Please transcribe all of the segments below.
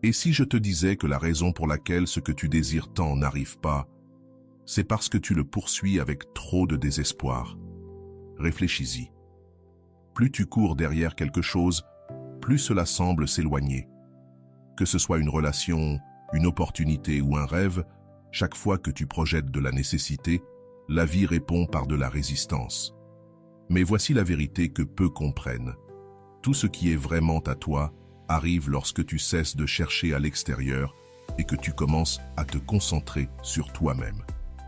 Et si je te disais que la raison pour laquelle ce que tu désires tant n'arrive pas, c'est parce que tu le poursuis avec trop de désespoir? Réfléchis-y. Plus tu cours derrière quelque chose, plus cela semble s'éloigner. Que ce soit une relation, une opportunité ou un rêve, chaque fois que tu projettes de la nécessité, la vie répond par de la résistance. Mais voici la vérité que peu comprennent. Tout ce qui est vraiment à toi arrive lorsque tu cesses de chercher à l'extérieur et que tu commences à te concentrer sur toi-même.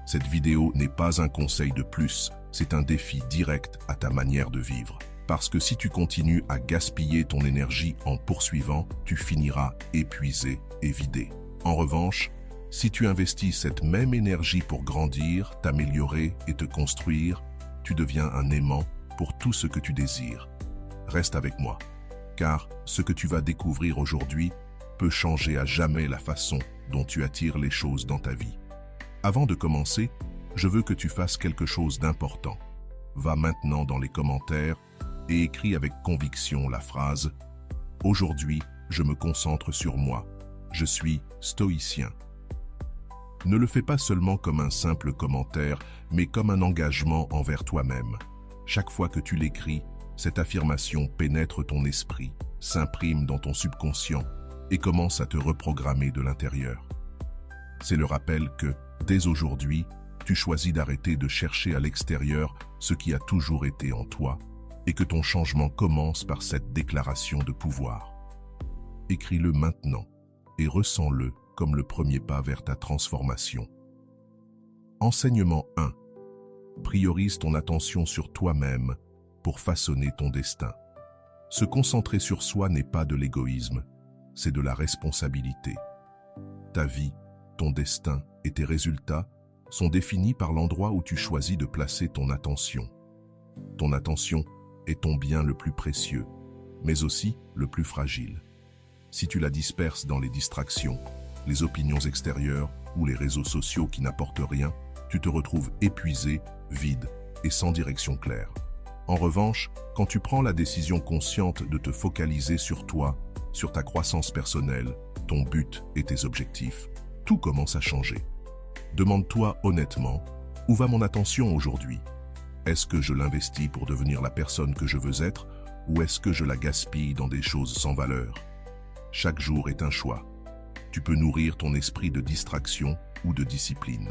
Cette vidéo n'est pas un conseil de plus, c'est un défi direct à ta manière de vivre. Parce que si tu continues à gaspiller ton énergie en poursuivant, tu finiras épuisé et vidé. En revanche, si tu investis cette même énergie pour grandir, t'améliorer et te construire, tu deviens un aimant pour tout ce que tu désires. Reste avec moi, car ce que tu vas découvrir aujourd'hui peut changer à jamais la façon dont tu attires les choses dans ta vie. Avant de commencer, je veux que tu fasses quelque chose d'important. Va maintenant dans les commentaires et écris avec conviction la phrase « Aujourd'hui, je me concentre sur moi. Je suis stoïcien ». Ne le fais pas seulement comme un simple commentaire, mais comme un engagement envers toi-même. Chaque fois que tu l'écris, cette affirmation pénètre ton esprit, s'imprime dans ton subconscient et commence à te reprogrammer de l'intérieur. C'est le rappel que, dès aujourd'hui, tu choisis d'arrêter de chercher à l'extérieur ce qui a toujours été en toi et que ton changement commence par cette déclaration de pouvoir. Écris-le maintenant et ressens-le comme le premier pas vers ta transformation. Enseignement 1. Priorise ton attention sur toi-même pour façonner ton destin. Se concentrer sur soi n'est pas de l'égoïsme, c'est de la responsabilité. Ta vie, ton destin et tes résultats sont définis par l'endroit où tu choisis de placer ton attention. Ton attention est ton bien le plus précieux, mais aussi le plus fragile. Si tu la disperses dans les distractions, les opinions extérieures ou les réseaux sociaux qui n'apportent rien, tu te retrouves épuisé, vide et sans direction claire. En revanche, quand tu prends la décision consciente de te focaliser sur toi, sur ta croissance personnelle, ton but et tes objectifs, tout commence à changer. Demande-toi honnêtement, où va mon attention aujourd'hui? Est-ce que je l'investis pour devenir la personne que je veux être ou est-ce que je la gaspille dans des choses sans valeur? Chaque jour est un choix. Tu peux nourrir ton esprit de distraction ou de discipline.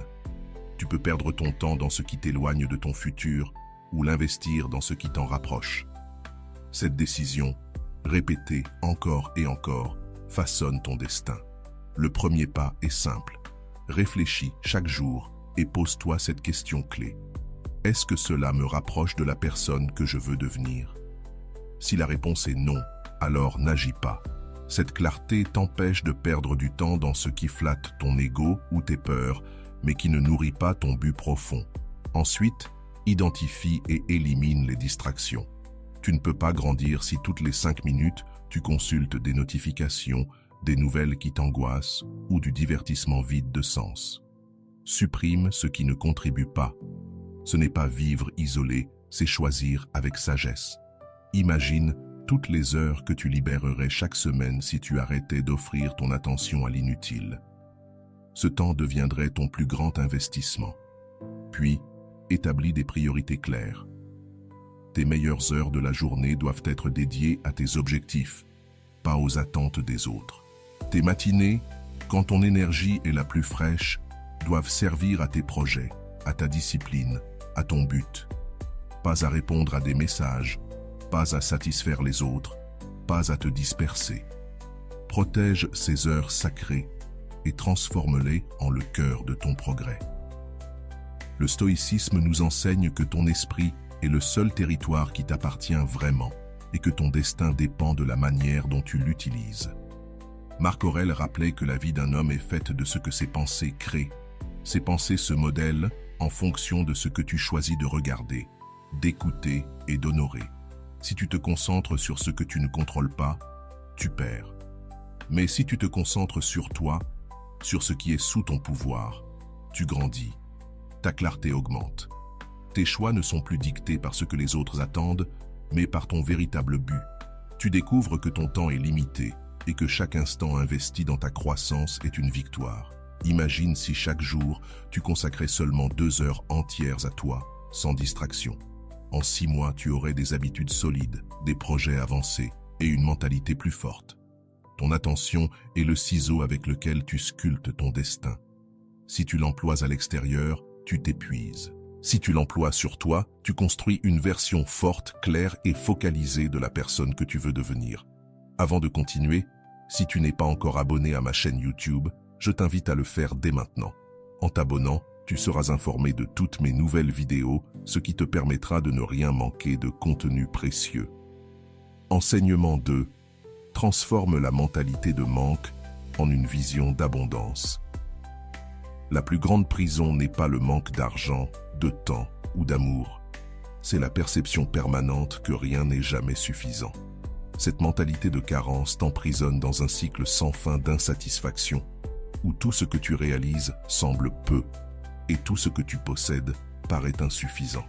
Tu peux perdre ton temps dans ce qui t'éloigne de ton futur ou l'investir dans ce qui t'en rapproche. Cette décision, répétée encore et encore, façonne ton destin. Le premier pas est simple. Réfléchis chaque jour et pose-toi cette question clé. Est-ce que cela me rapproche de la personne que je veux devenir? Si la réponse est non, alors n'agis pas. Cette clarté t'empêche de perdre du temps dans ce qui flatte ton ego ou tes peurs, mais qui ne nourrit pas ton but profond. Ensuite, identifie et élimine les distractions. Tu ne peux pas grandir si toutes les 5 minutes, tu consultes des notifications, des nouvelles qui t'angoissent ou du divertissement vide de sens. Supprime ce qui ne contribue pas. Ce n'est pas vivre isolé, c'est choisir avec sagesse. Imagine toutes les heures que tu libérerais chaque semaine si tu arrêtais d'offrir ton attention à l'inutile. Ce temps deviendrait ton plus grand investissement. Puis, établis des priorités claires. Tes meilleures heures de la journée doivent être dédiées à tes objectifs, pas aux attentes des autres. Tes matinées, quand ton énergie est la plus fraîche, doivent servir à tes projets, à ta discipline, à ton but. Pas à répondre à des messages, pas à satisfaire les autres, pas à te disperser. Protège ces heures sacrées et transforme-les en le cœur de ton progrès. Le stoïcisme nous enseigne que ton esprit est le seul territoire qui t'appartient vraiment et que ton destin dépend de la manière dont tu l'utilises. Marc Aurèle rappelait que la vie d'un homme est faite de ce que ses pensées créent. Ces pensées se modèlent en fonction de ce que tu choisis de regarder, d'écouter et d'honorer. Si tu te concentres sur ce que tu ne contrôles pas, tu perds. Mais si tu te concentres sur toi, sur ce qui est sous ton pouvoir, tu grandis. Ta clarté augmente. Tes choix ne sont plus dictés par ce que les autres attendent, mais par ton véritable but. Tu découvres que ton temps est limité et que chaque instant investi dans ta croissance est une victoire. Imagine si chaque jour, tu consacrais seulement 2 heures entières à toi, sans distraction. En 6 mois, tu aurais des habitudes solides, des projets avancés et une mentalité plus forte. Ton attention est le ciseau avec lequel tu sculptes ton destin. Si tu l'emploies à l'extérieur, tu t'épuises. Si tu l'emploies sur toi, tu construis une version forte, claire et focalisée de la personne que tu veux devenir. Avant de continuer, si tu n'es pas encore abonné à ma chaîne YouTube, je t'invite à le faire dès maintenant. En t'abonnant, tu seras informé de toutes mes nouvelles vidéos, ce qui te permettra de ne rien manquer de contenu précieux. Enseignement 2. Transforme la mentalité de manque en une vision d'abondance. La plus grande prison n'est pas le manque d'argent, de temps ou d'amour. C'est la perception permanente que rien n'est jamais suffisant. Cette mentalité de carence t'emprisonne dans un cycle sans fin d'insatisfaction, où tout ce que tu réalises semble peu et tout ce que tu possèdes paraît insuffisant.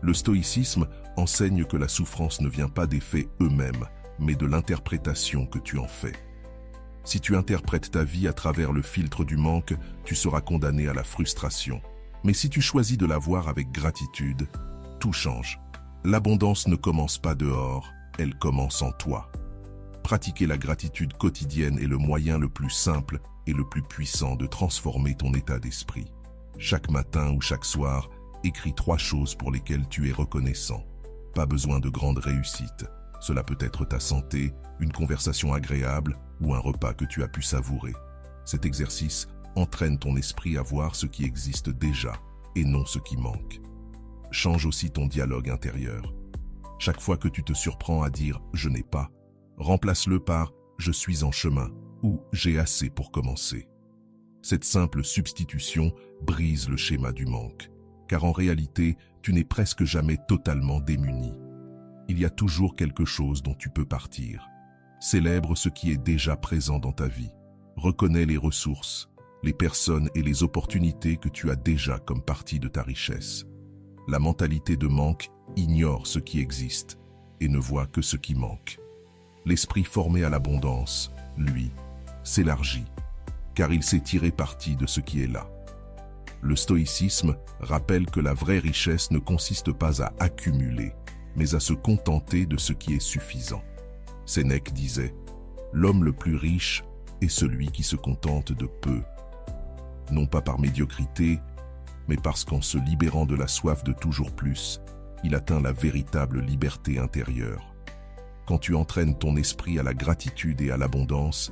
Le stoïcisme enseigne que la souffrance ne vient pas des faits eux-mêmes, mais de l'interprétation que tu en fais. Si tu interprètes ta vie à travers le filtre du manque, tu seras condamné à la frustration. Mais si tu choisis de la voir avec gratitude, tout change. L'abondance ne commence pas dehors, elle commence en toi. Pratiquer la gratitude quotidienne est le moyen le plus simple et le plus puissant de transformer ton état d'esprit. Chaque matin ou chaque soir, écris 3 choses pour lesquelles tu es reconnaissant. Pas besoin de grandes réussites. Cela peut être ta santé, une conversation agréable ou un repas que tu as pu savourer. Cet exercice entraîne ton esprit à voir ce qui existe déjà et non ce qui manque. Change aussi ton dialogue intérieur. Chaque fois que tu te surprends à dire « je n'ai pas », remplace-le par « je suis en chemin » ou « j'ai assez pour commencer ». Cette simple substitution brise le schéma du manque, car en réalité, tu n'es presque jamais totalement démuni. Il y a toujours quelque chose dont tu peux partir. Célèbre ce qui est déjà présent dans ta vie. Reconnais les ressources, les personnes et les opportunités que tu as déjà comme partie de ta richesse. La mentalité de manque ignore ce qui existe et ne voit que ce qui manque. L'esprit formé à l'abondance, lui, s'élargit, car il sait tirer parti de ce qui est là. Le stoïcisme rappelle que la vraie richesse ne consiste pas à accumuler, mais à se contenter de ce qui est suffisant. Sénèque disait « L'homme le plus riche est celui qui se contente de peu ». Non pas par médiocrité, mais parce qu'en se libérant de la soif de toujours plus, il atteint la véritable liberté intérieure. Quand tu entraînes ton esprit à la gratitude et à l'abondance,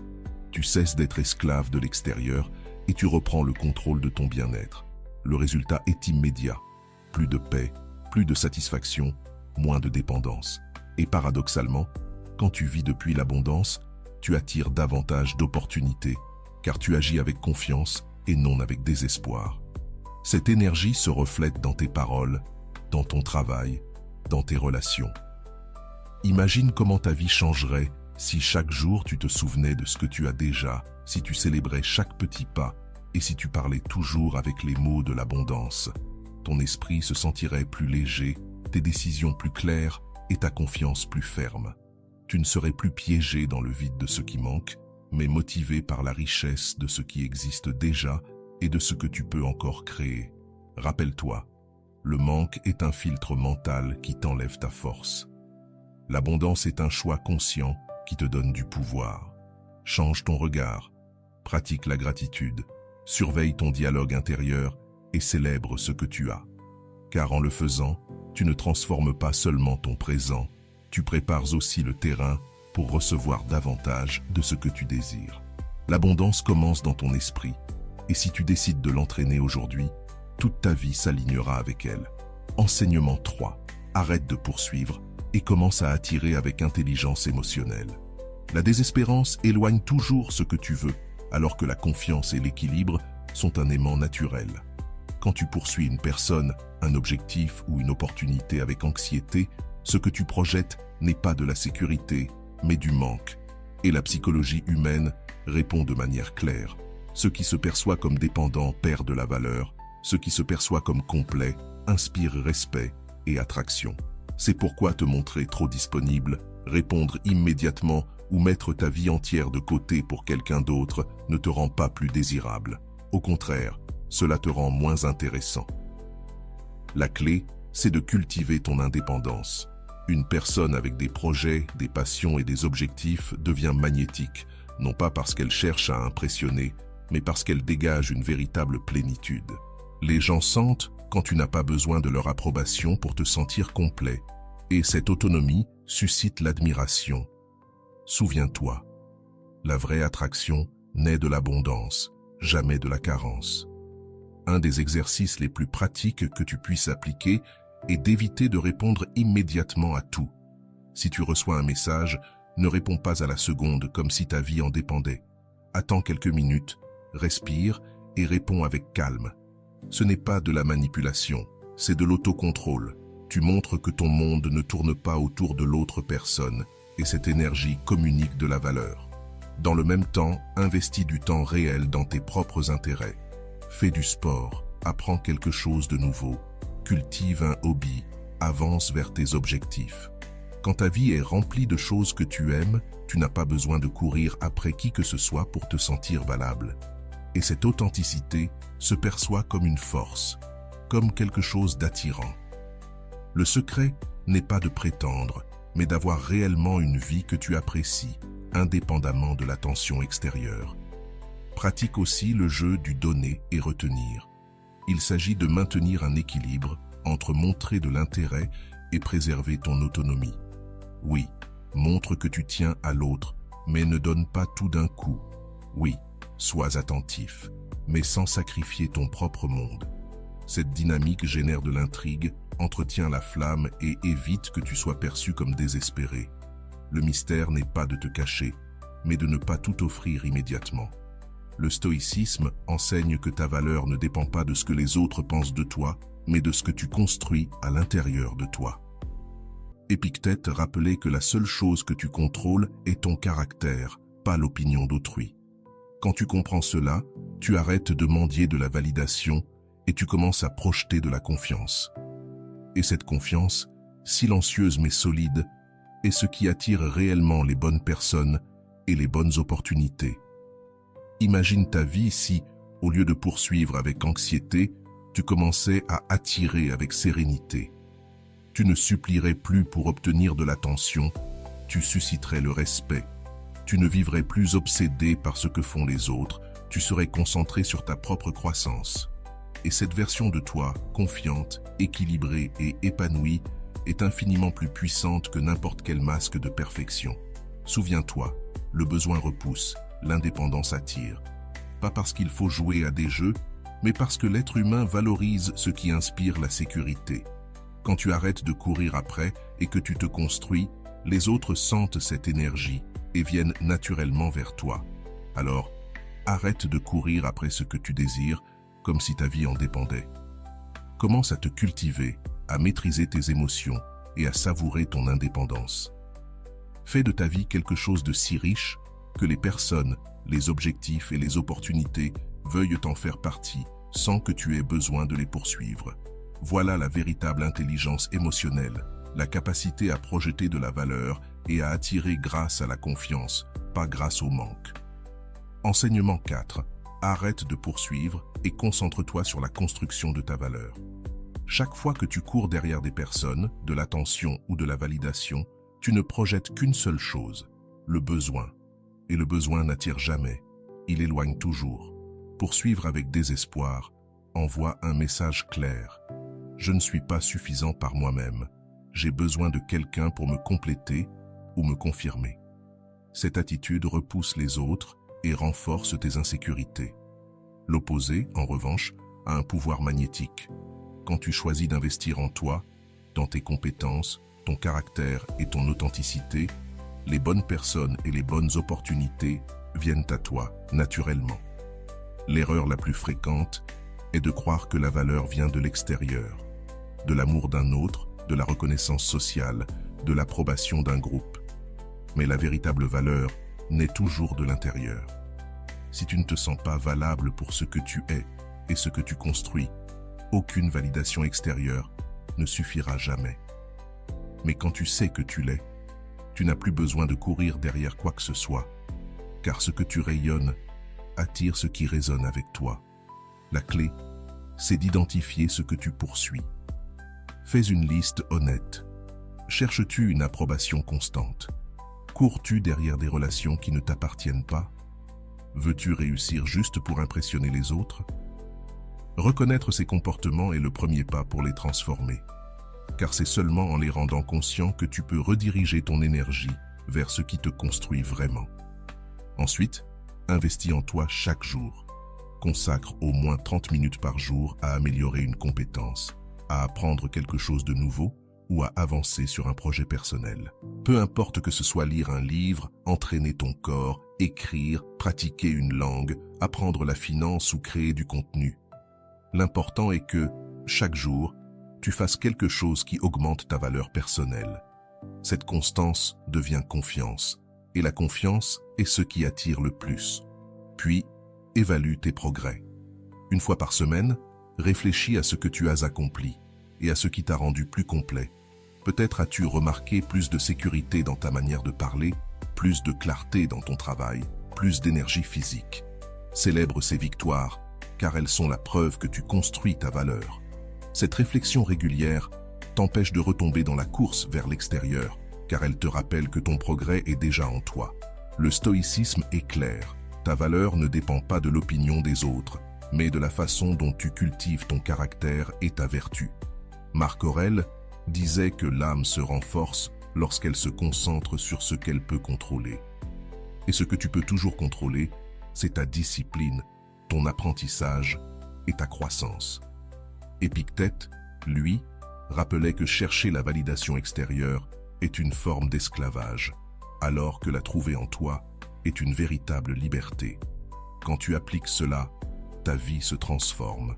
tu cesses d'être esclave de l'extérieur et tu reprends le contrôle de ton bien-être. Le résultat est immédiat. Plus de paix, plus de satisfaction, moins de dépendance. Et paradoxalement, quand tu vis depuis l'abondance, tu attires davantage d'opportunités, car tu agis avec confiance et non avec désespoir. Cette énergie se reflète dans tes paroles, dans ton travail, dans tes relations. Imagine comment ta vie changerait si chaque jour tu te souvenais de ce que tu as déjà, si tu célébrais chaque petit pas et si tu parlais toujours avec les mots de l'abondance. Ton esprit se sentirait plus léger, tes décisions plus claires et ta confiance plus ferme. Tu ne serais plus piégé dans le vide de ce qui manque, mais motivé par la richesse de ce qui existe déjà et de ce que tu peux encore créer. Rappelle-toi, le manque est un filtre mental qui t'enlève ta force. L'abondance est un choix conscient qui te donne du pouvoir. Change ton regard, pratique la gratitude, surveille ton dialogue intérieur et célèbre ce que tu as. Car en le faisant, tu ne transformes pas seulement ton présent, tu prépares aussi le terrain pour recevoir davantage de ce que tu désires. L'abondance commence dans ton esprit, et si tu décides de l'entraîner aujourd'hui, toute ta vie s'alignera avec elle. Enseignement 3. Arrête de poursuivre et commence à attirer avec intelligence émotionnelle. La désespérance éloigne toujours ce que tu veux, alors que la confiance et l'équilibre sont un aimant naturel. Quand tu poursuis une personne, un objectif ou une opportunité avec anxiété, ce que tu projettes n'est pas de la sécurité, mais du manque. Et la psychologie humaine répond de manière claire. Ce qui se perçoit comme dépendant perd de la valeur, ce qui se perçoit comme complet inspire respect et attraction. C'est pourquoi te montrer trop disponible, répondre immédiatement ou mettre ta vie entière de côté pour quelqu'un d'autre ne te rend pas plus désirable. Au contraire, cela te rend moins intéressant. La clé, c'est de cultiver ton indépendance. Une personne avec des projets, des passions et des objectifs devient magnétique, non pas parce qu'elle cherche à impressionner, mais parce qu'elle dégage une véritable plénitude. Les gens sentent quand tu n'as pas besoin de leur approbation pour te sentir complet, et cette autonomie suscite l'admiration. Souviens-toi, la vraie attraction naît de l'abondance, jamais de la carence. Un des exercices les plus pratiques que tu puisses appliquer est d'éviter de répondre immédiatement à tout. Si tu reçois un message, ne réponds pas à la seconde comme si ta vie en dépendait. Attends quelques minutes, respire et réponds avec calme. Ce n'est pas de la manipulation, c'est de l'autocontrôle. Tu montres que ton monde ne tourne pas autour de l'autre personne et cette énergie communique de la valeur. Dans le même temps, investis du temps réel dans tes propres intérêts. Fais du sport, apprends quelque chose de nouveau, cultive un hobby, avance vers tes objectifs. Quand ta vie est remplie de choses que tu aimes, tu n'as pas besoin de courir après qui que ce soit pour te sentir valable. Et cette authenticité se perçoit comme une force, comme quelque chose d'attirant. Le secret n'est pas de prétendre, mais d'avoir réellement une vie que tu apprécies, indépendamment de l'attention extérieure. Pratique aussi le jeu du donner et retenir. Il s'agit de maintenir un équilibre entre montrer de l'intérêt et préserver ton autonomie. Oui, montre que tu tiens à l'autre, mais ne donne pas tout d'un coup. Oui, sois attentif, mais sans sacrifier ton propre monde. Cette dynamique génère de l'intrigue, entretient la flamme et évite que tu sois perçu comme désespéré. Le mystère n'est pas de te cacher, mais de ne pas tout offrir immédiatement. Le stoïcisme enseigne que ta valeur ne dépend pas de ce que les autres pensent de toi, mais de ce que tu construis à l'intérieur de toi. Épictète rappelait que la seule chose que tu contrôles est ton caractère, pas l'opinion d'autrui. Quand tu comprends cela, tu arrêtes de mendier de la validation et tu commences à projeter de la confiance. Et cette confiance, silencieuse mais solide, est ce qui attire réellement les bonnes personnes et les bonnes opportunités. Imagine ta vie si, au lieu de poursuivre avec anxiété, tu commençais à attirer avec sérénité. Tu ne supplierais plus pour obtenir de l'attention, tu susciterais le respect. Tu ne vivrais plus obsédé par ce que font les autres, tu serais concentré sur ta propre croissance. Et cette version de toi, confiante, équilibrée et épanouie, est infiniment plus puissante que n'importe quel masque de perfection. Souviens-toi, le besoin repousse, l'indépendance attire. Pas parce qu'il faut jouer à des jeux, mais parce que l'être humain valorise ce qui inspire la sécurité. Quand tu arrêtes de courir après et que tu te construis, les autres sentent cette énergie et viennent naturellement vers toi. Alors, arrête de courir après ce que tu désires, comme si ta vie en dépendait. Commence à te cultiver, à maîtriser tes émotions et à savourer ton indépendance. Fais de ta vie quelque chose de si riche que les personnes, les objectifs et les opportunités veuillent en faire partie sans que tu aies besoin de les poursuivre. Voilà la véritable intelligence émotionnelle, la capacité à projeter de la valeur et à attirer grâce à la confiance, pas grâce au manque. Enseignement 4. Arrête de poursuivre et concentre-toi sur la construction de ta valeur. Chaque fois que tu cours derrière des personnes, de l'attention ou de la validation, tu ne projettes qu'une seule chose, le besoin. Et le besoin n'attire jamais, il éloigne toujours. Poursuivre avec désespoir envoie un message clair. Je ne suis pas suffisant par moi-même. J'ai besoin de quelqu'un pour me compléter ou me confirmer. Cette attitude repousse les autres et renforce tes insécurités. L'opposé, en revanche, a un pouvoir magnétique. Quand tu choisis d'investir en toi, dans tes compétences, ton caractère et ton authenticité, les bonnes personnes et les bonnes opportunités viennent à toi naturellement. L'erreur la plus fréquente est de croire que la valeur vient de l'extérieur, de l'amour d'un autre, de la reconnaissance sociale, de l'approbation d'un groupe. Mais la véritable valeur naît toujours de l'intérieur. Si tu ne te sens pas valable pour ce que tu es et ce que tu construis, aucune validation extérieure ne suffira jamais. Mais quand tu sais que tu l'es, Tu n'as plus besoin de courir derrière quoi que ce soit, car ce que tu rayonnes attire ce qui résonne avec toi. La clé, c'est d'identifier ce que tu poursuis. Fais une liste honnête. Cherches-tu une approbation constante? Cours-tu derrière des relations qui ne t'appartiennent pas? Veux-tu réussir juste pour impressionner les autres? Reconnaître ces comportements est le premier pas pour les transformer, car c'est seulement en les rendant conscients que tu peux rediriger ton énergie vers ce qui te construit vraiment. Ensuite, investis en toi chaque jour. Consacre au moins 30 minutes par jour à améliorer une compétence, à apprendre quelque chose de nouveau ou à avancer sur un projet personnel. Peu importe que ce soit lire un livre, entraîner ton corps, écrire, pratiquer une langue, apprendre la finance ou créer du contenu. L'important est que, chaque jour, tu fasses quelque chose qui augmente ta valeur personnelle. Cette constance devient confiance, et la confiance est ce qui attire le plus. Puis, évalue tes progrès. Une fois par semaine, réfléchis à ce que tu as accompli et à ce qui t'a rendu plus complet. Peut-être as-tu remarqué plus de sécurité dans ta manière de parler, plus de clarté dans ton travail, plus d'énergie physique. Célèbre ces victoires, car elles sont la preuve que tu construis ta valeur. Cette réflexion régulière t'empêche de retomber dans la course vers l'extérieur, car elle te rappelle que ton progrès est déjà en toi. Le stoïcisme est clair. Ta valeur ne dépend pas de l'opinion des autres, mais de la façon dont tu cultives ton caractère et ta vertu. Marc Aurèle disait que l'âme se renforce lorsqu'elle se concentre sur ce qu'elle peut contrôler. Et ce que tu peux toujours contrôler, c'est ta discipline, ton apprentissage et ta croissance. Épictète, lui, rappelait que chercher la validation extérieure est une forme d'esclavage, alors que la trouver en toi est une véritable liberté. Quand tu appliques cela, ta vie se transforme.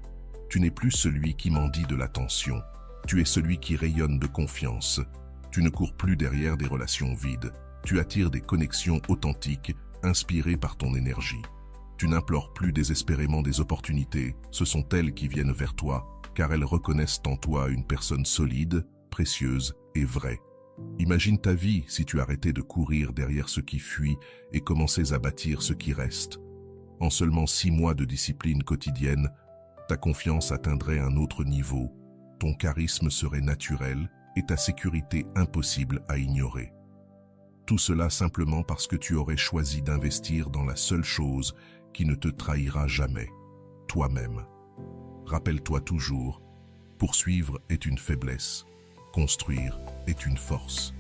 Tu n'es plus celui qui mendie de l'attention, tu es celui qui rayonne de confiance. Tu ne cours plus derrière des relations vides, tu attires des connexions authentiques, inspirées par ton énergie. Tu n'implores plus désespérément des opportunités, ce sont elles qui viennent vers toi, car elles reconnaissent en toi une personne solide, précieuse et vraie. Imagine ta vie si tu arrêtais de courir derrière ce qui fuit et commençais à bâtir ce qui reste. En seulement 6 mois de discipline quotidienne, ta confiance atteindrait un autre niveau, ton charisme serait naturel et ta sécurité impossible à ignorer. Tout cela simplement parce que tu aurais choisi d'investir dans la seule chose qui ne te trahira jamais, toi-même. Rappelle-toi toujours, poursuivre est une faiblesse, construire est une force.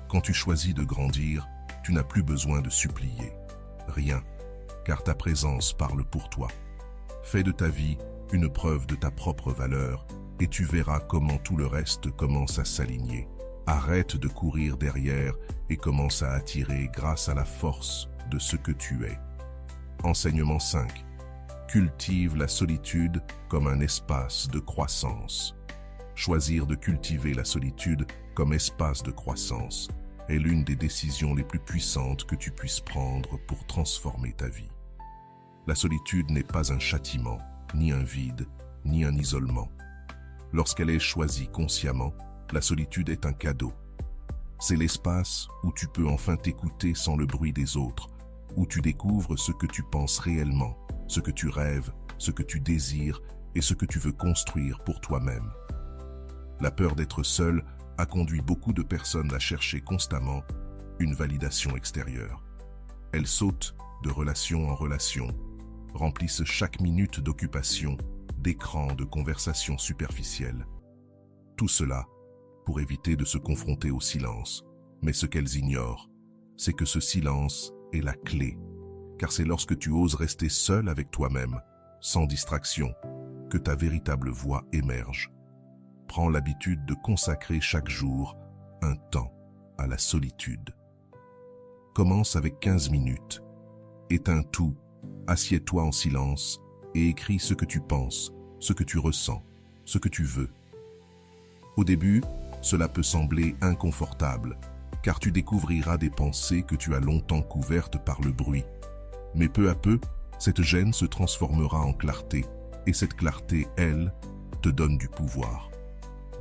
Quand tu choisis de grandir, tu n'as plus besoin de supplier. Rien, car ta présence parle pour toi. Fais de ta vie une preuve de ta propre valeur et tu verras comment tout le reste commence à s'aligner. Arrête de courir derrière et commence à attirer grâce à la force de ce que tu es. Enseignement 5. Cultive la solitude comme un espace de croissance. Choisir de cultiver la solitude comme espace de croissance est l'une des décisions les plus puissantes que tu puisses prendre pour transformer ta vie. La solitude n'est pas un châtiment, ni un vide, ni un isolement. Lorsqu'elle est choisie consciemment, la solitude est un cadeau. C'est l'espace où tu peux enfin t'écouter sans le bruit des autres, où tu découvres ce que tu penses réellement, ce que tu rêves, ce que tu désires et ce que tu veux construire pour toi-même. La peur d'être seul a conduit beaucoup de personnes à chercher constamment une validation extérieure. Elles sautent de relation en relation, remplissent chaque minute d'occupation, d'écrans, de conversations superficielles. Tout cela pour éviter de se confronter au silence. Mais ce qu'elles ignorent, c'est que ce silence est la clé, car c'est lorsque tu oses rester seul avec toi-même, sans distraction, que ta véritable voix émerge. Prends l'habitude de consacrer chaque jour un temps à la solitude. Commence avec 15 minutes. Éteins tout, assieds-toi en silence et écris ce que tu penses, ce que tu ressens, ce que tu veux. Au début, cela peut sembler inconfortable, car tu découvriras des pensées que tu as longtemps couvertes par le bruit. Mais peu à peu, cette gêne se transformera en clarté, et cette clarté, elle, te donne du pouvoir.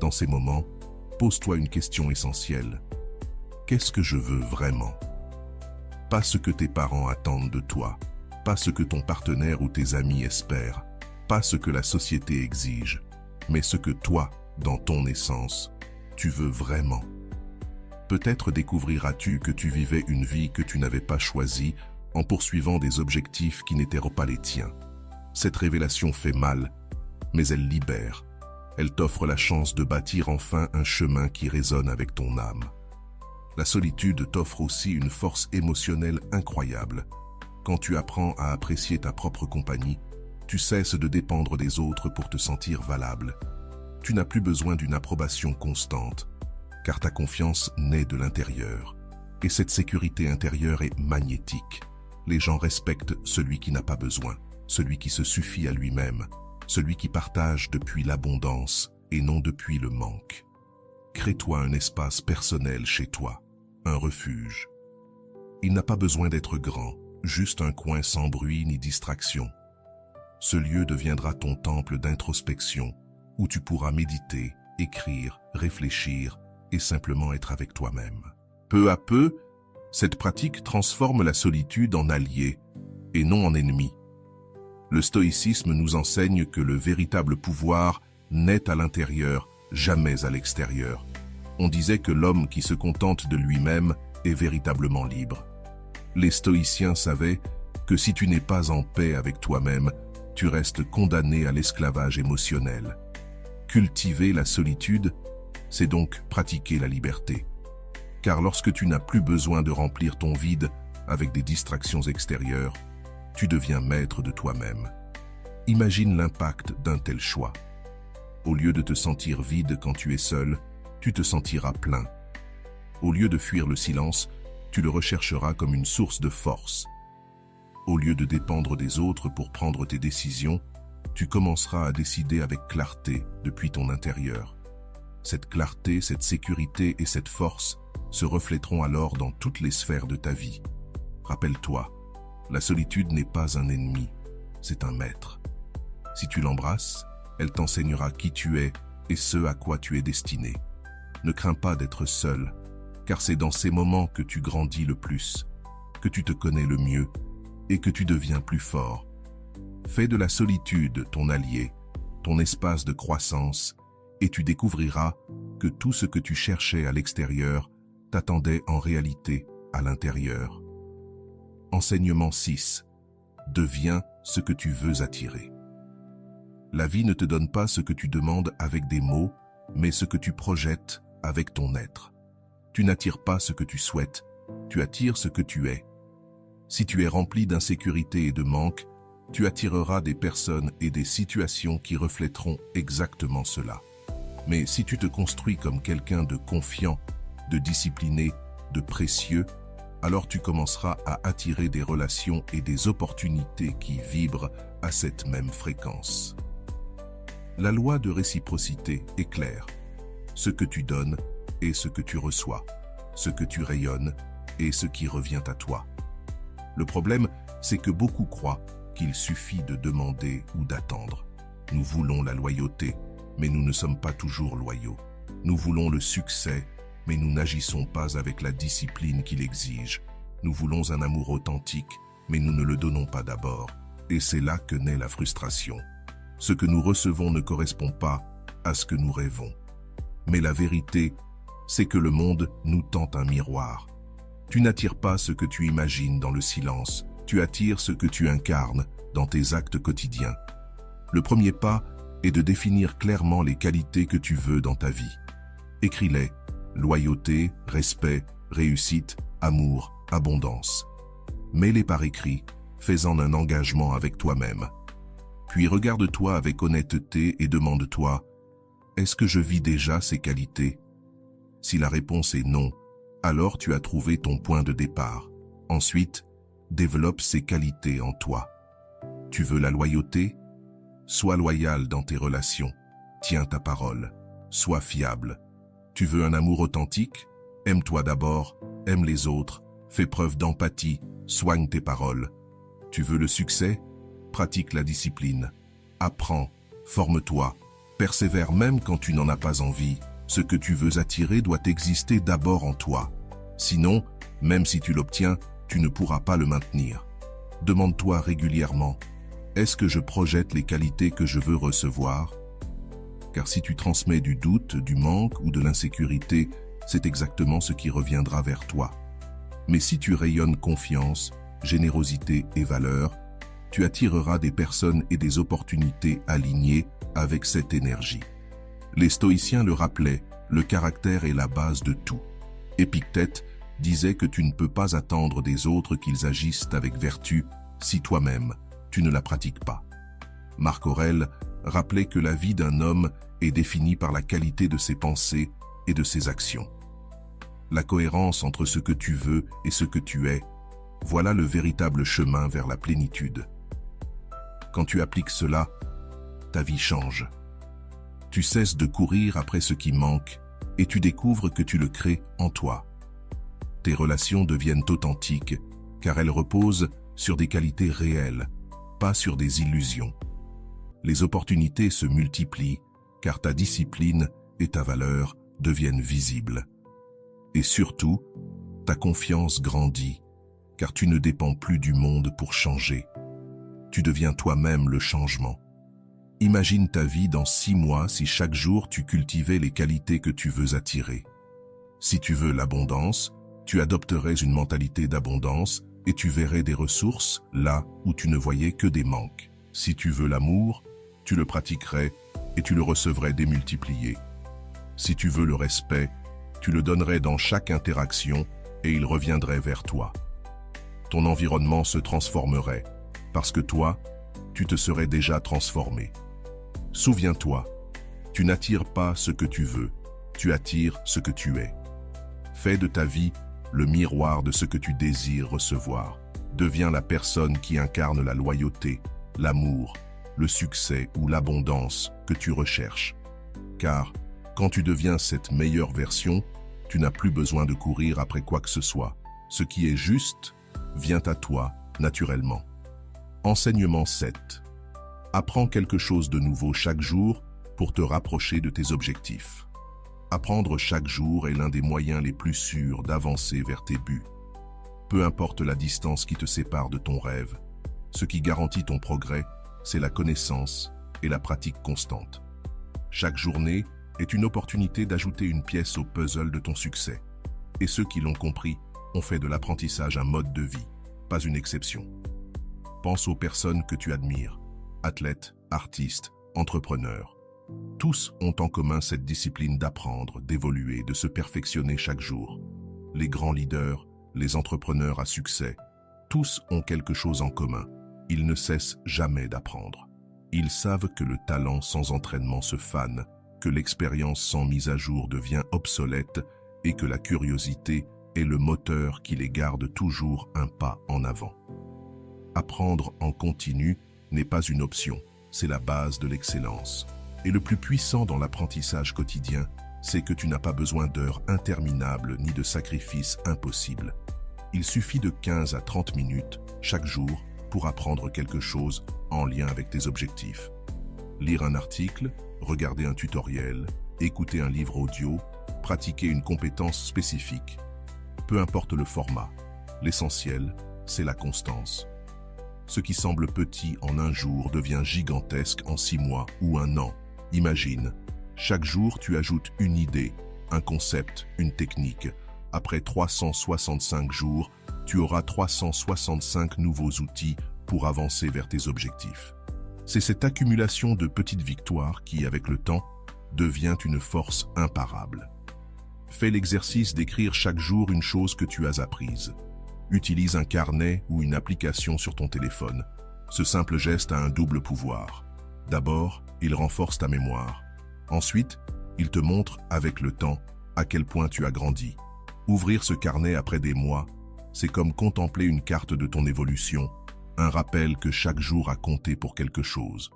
Dans ces moments, pose-toi une question essentielle. Qu'est-ce que je veux vraiment? Pas ce que tes parents attendent de toi, pas ce que ton partenaire ou tes amis espèrent, pas ce que la société exige, mais ce que toi, dans ton essence, tu veux vraiment. Peut-être découvriras-tu que tu vivais une vie que tu n'avais pas choisie en poursuivant des objectifs qui n'étaient pas les tiens. Cette révélation fait mal, mais elle libère. Elle t'offre la chance de bâtir enfin un chemin qui résonne avec ton âme. La solitude t'offre aussi une force émotionnelle incroyable. Quand tu apprends à apprécier ta propre compagnie, tu cesses de dépendre des autres pour te sentir valable. Tu n'as plus besoin d'une approbation constante, car ta confiance naît de l'intérieur. Et cette sécurité intérieure est magnétique. Les gens respectent celui qui n'a pas besoin, celui qui se suffit à lui-même, celui qui partage depuis l'abondance et non depuis le manque. Crée-toi un espace personnel chez toi, un refuge. Il n'a pas besoin d'être grand, juste un coin sans bruit ni distraction. Ce lieu deviendra ton temple d'introspection, où tu pourras méditer, écrire, réfléchir et simplement être avec toi-même. Peu à peu, cette pratique transforme la solitude en allié et non en ennemi. Le stoïcisme nous enseigne que le véritable pouvoir naît à l'intérieur, jamais à l'extérieur. On disait que l'homme qui se contente de lui-même est véritablement libre. Les stoïciens savaient que si tu n'es pas en paix avec toi-même, tu restes condamné à l'esclavage émotionnel. Cultiver la solitude, c'est donc pratiquer la liberté. Car lorsque tu n'as plus besoin de remplir ton vide avec des distractions extérieures, tu deviens maître de toi-même. Imagine l'impact d'un tel choix. Au lieu de te sentir vide quand tu es seul, tu te sentiras plein. Au lieu de fuir le silence, tu le rechercheras comme une source de force. Au lieu de dépendre des autres pour prendre tes décisions, tu commenceras à décider avec clarté depuis ton intérieur. Cette clarté, cette sécurité et cette force se reflèteront alors dans toutes les sphères de ta vie. Rappelle-toi, la solitude n'est pas un ennemi, c'est un maître. Si tu l'embrasses, elle t'enseignera qui tu es et ce à quoi tu es destiné. Ne crains pas d'être seul, car c'est dans ces moments que tu grandis le plus, que tu te connais le mieux et que tu deviens plus fort. Fais de la solitude ton allié, ton espace de croissance, et tu découvriras que tout ce que tu cherchais à l'extérieur t'attendait en réalité à l'intérieur. Enseignement 6. Deviens ce que tu veux attirer. La vie ne te donne pas ce que tu demandes avec des mots, mais ce que tu projettes avec ton être. Tu n'attires pas ce que tu souhaites, tu attires ce que tu es. Si tu es rempli d'insécurité et de manque, tu attireras des personnes et des situations qui reflèteront exactement cela. Mais si tu te construis comme quelqu'un de confiant, de discipliné, de précieux, alors tu commenceras à attirer des relations et des opportunités qui vibrent à cette même fréquence. La loi de réciprocité est claire. Ce que tu donnes est ce que tu reçois, ce que tu rayonnes est ce qui revient à toi. Le problème, c'est que beaucoup croient qu'il suffit de demander ou d'attendre. Nous voulons la loyauté, mais nous ne sommes pas toujours loyaux. Nous voulons le succès, mais nous n'agissons pas avec la discipline qu'il exige. Nous voulons un amour authentique, mais nous ne le donnons pas d'abord. Et c'est là que naît la frustration. Ce que nous recevons ne correspond pas à ce que nous rêvons. Mais la vérité, c'est que le monde nous tend un miroir. Tu n'attires pas ce que tu imagines dans le silence, tu attires ce que tu incarnes dans tes actes quotidiens. Le premier pas est de définir clairement les qualités que tu veux dans ta vie. Écris-les: loyauté, respect, réussite, amour, abondance. Mets-les par écrit, fais-en un engagement avec toi-même. Puis regarde-toi avec honnêteté et demande-toi: est-ce que je vis déjà ces qualités? Si la réponse est non, alors tu as trouvé ton point de départ. Ensuite, développe ces qualités en toi. Tu veux la loyauté? Sois loyal dans tes relations. Tiens ta parole. Sois fiable. Tu veux un amour authentique? Aime-toi d'abord, aime les autres, fais preuve d'empathie, soigne tes paroles. Tu veux le succès? Pratique la discipline. Apprends, forme-toi, persévère même quand tu n'en as pas envie. Ce que tu veux attirer doit exister d'abord en toi. Sinon, même si tu l'obtiens, tu ne pourras pas le maintenir. Demande-toi régulièrement, est-ce que je projette les qualités que je veux recevoir? Car si tu transmets du doute, du manque ou de l'insécurité, c'est exactement ce qui reviendra vers toi. Mais si tu rayonnes confiance, générosité et valeur, tu attireras des personnes et des opportunités alignées avec cette énergie. Les stoïciens le rappelaient, le caractère est la base de tout. Épictète disait que tu ne peux pas attendre des autres qu'ils agissent avec vertu si toi-même, tu ne la pratiques pas. Marc Aurèle rappelait que la vie d'un homme est définie par la qualité de ses pensées et de ses actions. La cohérence entre ce que tu veux et ce que tu es, voilà le véritable chemin vers la plénitude. Quand tu appliques cela, ta vie change. Tu cesses de courir après ce qui manque et tu découvres que tu le crées en toi. Tes relations deviennent authentiques car elles reposent sur des qualités réelles, pas sur des illusions. Les opportunités se multiplient car ta discipline et ta valeur deviennent visibles. Et surtout, ta confiance grandit car tu ne dépends plus du monde pour changer. Tu deviens toi-même le changement. Imagine ta vie dans 6 mois si chaque jour tu cultivais les qualités que tu veux attirer. Si tu veux l'abondance, tu adopterais une mentalité d'abondance et tu verrais des ressources là où tu ne voyais que des manques. Si tu veux l'amour, tu le pratiquerais et tu le recevrais démultiplié. Si tu veux le respect, tu le donnerais dans chaque interaction et il reviendrait vers toi. Ton environnement se transformerait parce que toi, tu te serais déjà transformé. Souviens-toi, tu n'attires pas ce que tu veux, tu attires ce que tu es. Fais de ta vie le miroir de ce que tu désires recevoir. Deviens la personne qui incarne la loyauté, l'amour, le succès ou l'abondance que tu recherches. Car, quand tu deviens cette meilleure version, tu n'as plus besoin de courir après quoi que ce soit. Ce qui est juste vient à toi naturellement. Enseignement 7. Apprends quelque chose de nouveau chaque jour pour te rapprocher de tes objectifs. Apprendre chaque jour est l'un des moyens les plus sûrs d'avancer vers tes buts. Peu importe la distance qui te sépare de ton rêve, ce qui garantit ton progrès, c'est la connaissance et la pratique constante. Chaque journée est une opportunité d'ajouter une pièce au puzzle de ton succès. Et ceux qui l'ont compris ont fait de l'apprentissage un mode de vie, pas une exception. Pense aux personnes que tu admires, athlètes, artistes, entrepreneurs. Tous ont en commun cette discipline d'apprendre, d'évoluer, de se perfectionner chaque jour. Les grands leaders, les entrepreneurs à succès, tous ont quelque chose en commun. Ils ne cessent jamais d'apprendre. Ils savent que le talent sans entraînement se fane, que l'expérience sans mise à jour devient obsolète et que la curiosité est le moteur qui les garde toujours un pas en avant. Apprendre en continu n'est pas une option, c'est la base de l'excellence. Et le plus puissant dans l'apprentissage quotidien, c'est que tu n'as pas besoin d'heures interminables ni de sacrifices impossibles. Il suffit de 15 à 30 minutes chaque jour pour apprendre quelque chose en lien avec tes objectifs. Lire un article, regarder un tutoriel, écouter un livre audio, pratiquer une compétence spécifique. Peu importe le format, l'essentiel, c'est la constance. Ce qui semble petit en un jour devient gigantesque en 6 mois ou un an. Imagine, chaque jour tu ajoutes une idée, un concept, une technique. Après 365 jours, tu auras 365 nouveaux outils pour avancer vers tes objectifs. C'est cette accumulation de petites victoires qui, avec le temps, devient une force imparable. Fais l'exercice d'écrire chaque jour une chose que tu as apprise. Utilise un carnet ou une application sur ton téléphone. Ce simple geste a un double pouvoir. D'abord, il renforce ta mémoire. Ensuite, il te montre, avec le temps, à quel point tu as grandi. Ouvrir ce carnet après des mois, c'est comme contempler une carte de ton évolution, un rappel que chaque jour a compté pour quelque chose.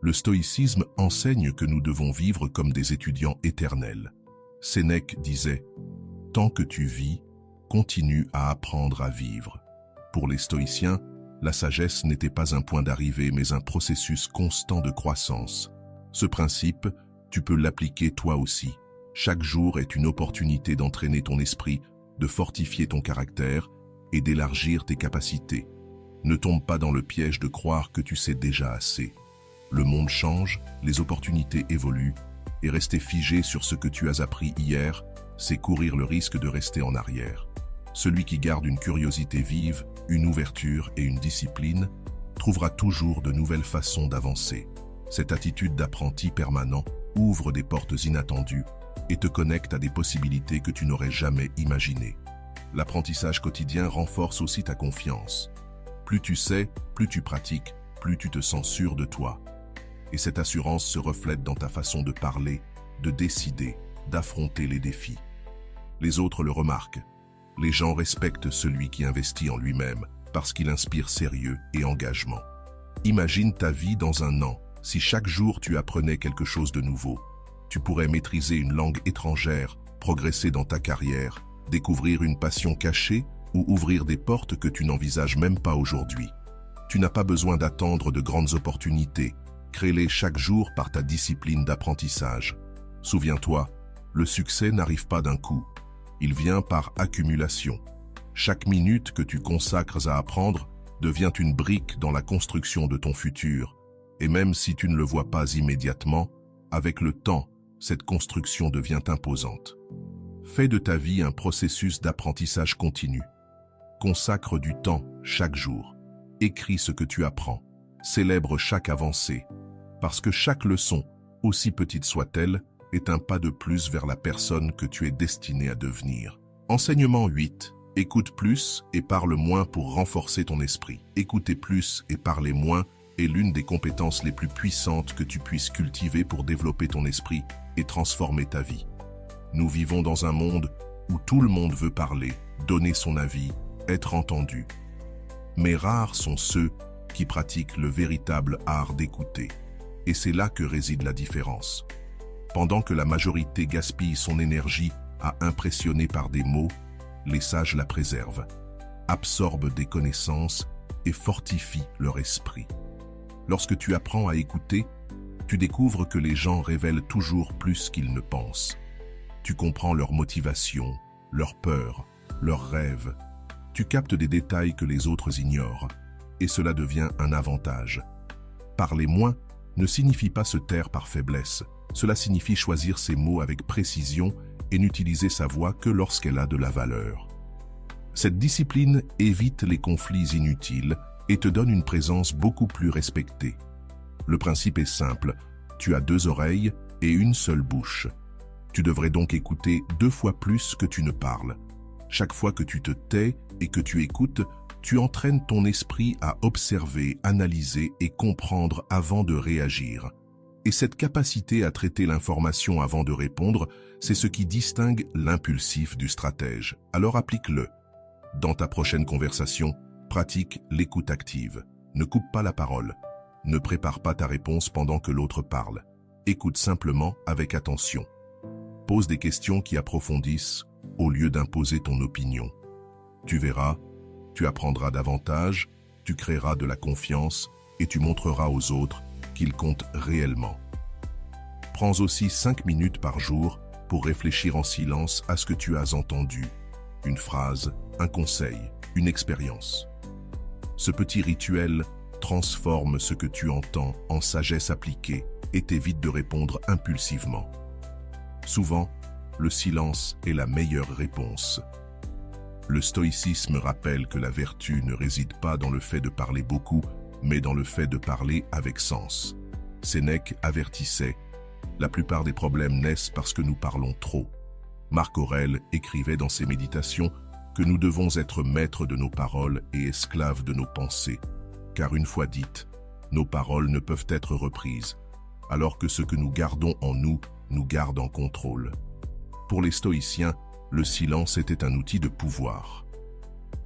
Le stoïcisme enseigne que nous devons vivre comme des étudiants éternels. Sénèque disait « Tant que tu vis, continue à apprendre à vivre ». Pour les stoïciens, la sagesse n'était pas un point d'arrivée mais un processus constant de croissance. Ce principe, tu peux l'appliquer toi aussi. Chaque jour est une opportunité d'entraîner ton esprit de fortifier ton caractère et d'élargir tes capacités. Ne tombe pas dans le piège de croire que tu sais déjà assez. Le monde change, les opportunités évoluent, et rester figé sur ce que tu as appris hier, c'est courir le risque de rester en arrière. Celui qui garde une curiosité vive, une ouverture et une discipline, trouvera toujours de nouvelles façons d'avancer. Cette attitude d'apprenti permanent ouvre des portes inattendues et te connecte à des possibilités que tu n'aurais jamais imaginées. L'apprentissage quotidien renforce aussi ta confiance. Plus tu sais, plus tu pratiques, plus tu te sens sûr de toi. Et cette assurance se reflète dans ta façon de parler, de décider, d'affronter les défis. Les autres le remarquent. Les gens respectent celui qui investit en lui-même parce qu'il inspire sérieux et engagement. Imagine ta vie dans un an. Si chaque jour tu apprenais quelque chose de nouveau, tu pourrais maîtriser une langue étrangère, progresser dans ta carrière, découvrir une passion cachée ou ouvrir des portes que tu n'envisages même pas aujourd'hui. Tu n'as pas besoin d'attendre de grandes opportunités. Crée-les chaque jour par ta discipline d'apprentissage. Souviens-toi, le succès n'arrive pas d'un coup. Il vient par accumulation. Chaque minute que tu consacres à apprendre devient une brique dans la construction de ton futur. Et même si tu ne le vois pas immédiatement, avec le temps, cette construction devient imposante. Fais de ta vie un processus d'apprentissage continu. Consacre du temps chaque jour. Écris ce que tu apprends. Célèbre chaque avancée. Parce que chaque leçon, aussi petite soit-elle, est un pas de plus vers la personne que tu es destiné à devenir. Enseignement 8. Écoute plus et parle moins pour renforcer ton esprit. Écouter plus et parler moins est l'une des compétences les plus puissantes que tu puisses cultiver pour développer ton esprit et transformer ta vie. Nous vivons dans un monde où tout le monde veut parler, donner son avis, être entendu. Mais rares sont ceux qui pratiquent le véritable art d'écouter. Et c'est là que réside la différence. Pendant que la majorité gaspille son énergie à impressionner par des mots, les sages la préservent, absorbent des connaissances et fortifient leur esprit. Lorsque tu apprends à écouter, tu découvres que les gens révèlent toujours plus qu'ils ne pensent. Tu comprends leurs motivations, leurs peurs, leurs rêves. Tu captes des détails que les autres ignorent, et cela devient un avantage. Parler moins ne signifie pas se taire par faiblesse. Cela signifie choisir ses mots avec précision et n'utiliser sa voix que lorsqu'elle a de la valeur. Cette discipline évite les conflits inutiles et te donne une présence beaucoup plus respectée. Le principe est simple, tu as 2 oreilles et une seule bouche. Tu devrais donc écouter 2 fois plus que tu ne parles. Chaque fois que tu te tais et que tu écoutes, tu entraînes ton esprit à observer, analyser et comprendre avant de réagir. Et cette capacité à traiter l'information avant de répondre, c'est ce qui distingue l'impulsif du stratège. Alors applique-le. Dans ta prochaine conversation, pratique l'écoute active. Ne coupe pas la parole. Ne prépare pas ta réponse pendant que l'autre parle. Écoute simplement avec attention. Pose des questions qui approfondissent au lieu d'imposer ton opinion. Tu verras, tu apprendras davantage, tu créeras de la confiance et tu montreras aux autres qu'ils comptent réellement. Prends aussi 5 minutes par jour pour réfléchir en silence à ce que tu as entendu. Une phrase, un conseil, une expérience. Ce petit rituel transforme ce que tu entends en sagesse appliquée et t'évite de répondre impulsivement. Souvent, le silence est la meilleure réponse. Le stoïcisme rappelle que la vertu ne réside pas dans le fait de parler beaucoup, mais dans le fait de parler avec sens. Sénèque avertissait « La plupart des problèmes naissent parce que nous parlons trop ». Marc Aurèle écrivait dans ses méditations que nous devons être maîtres de nos paroles et esclaves de nos pensées, car une fois dites, nos paroles ne peuvent être reprises, alors que ce que nous gardons en nous nous garde en contrôle. Pour les stoïciens, le silence était un outil de pouvoir.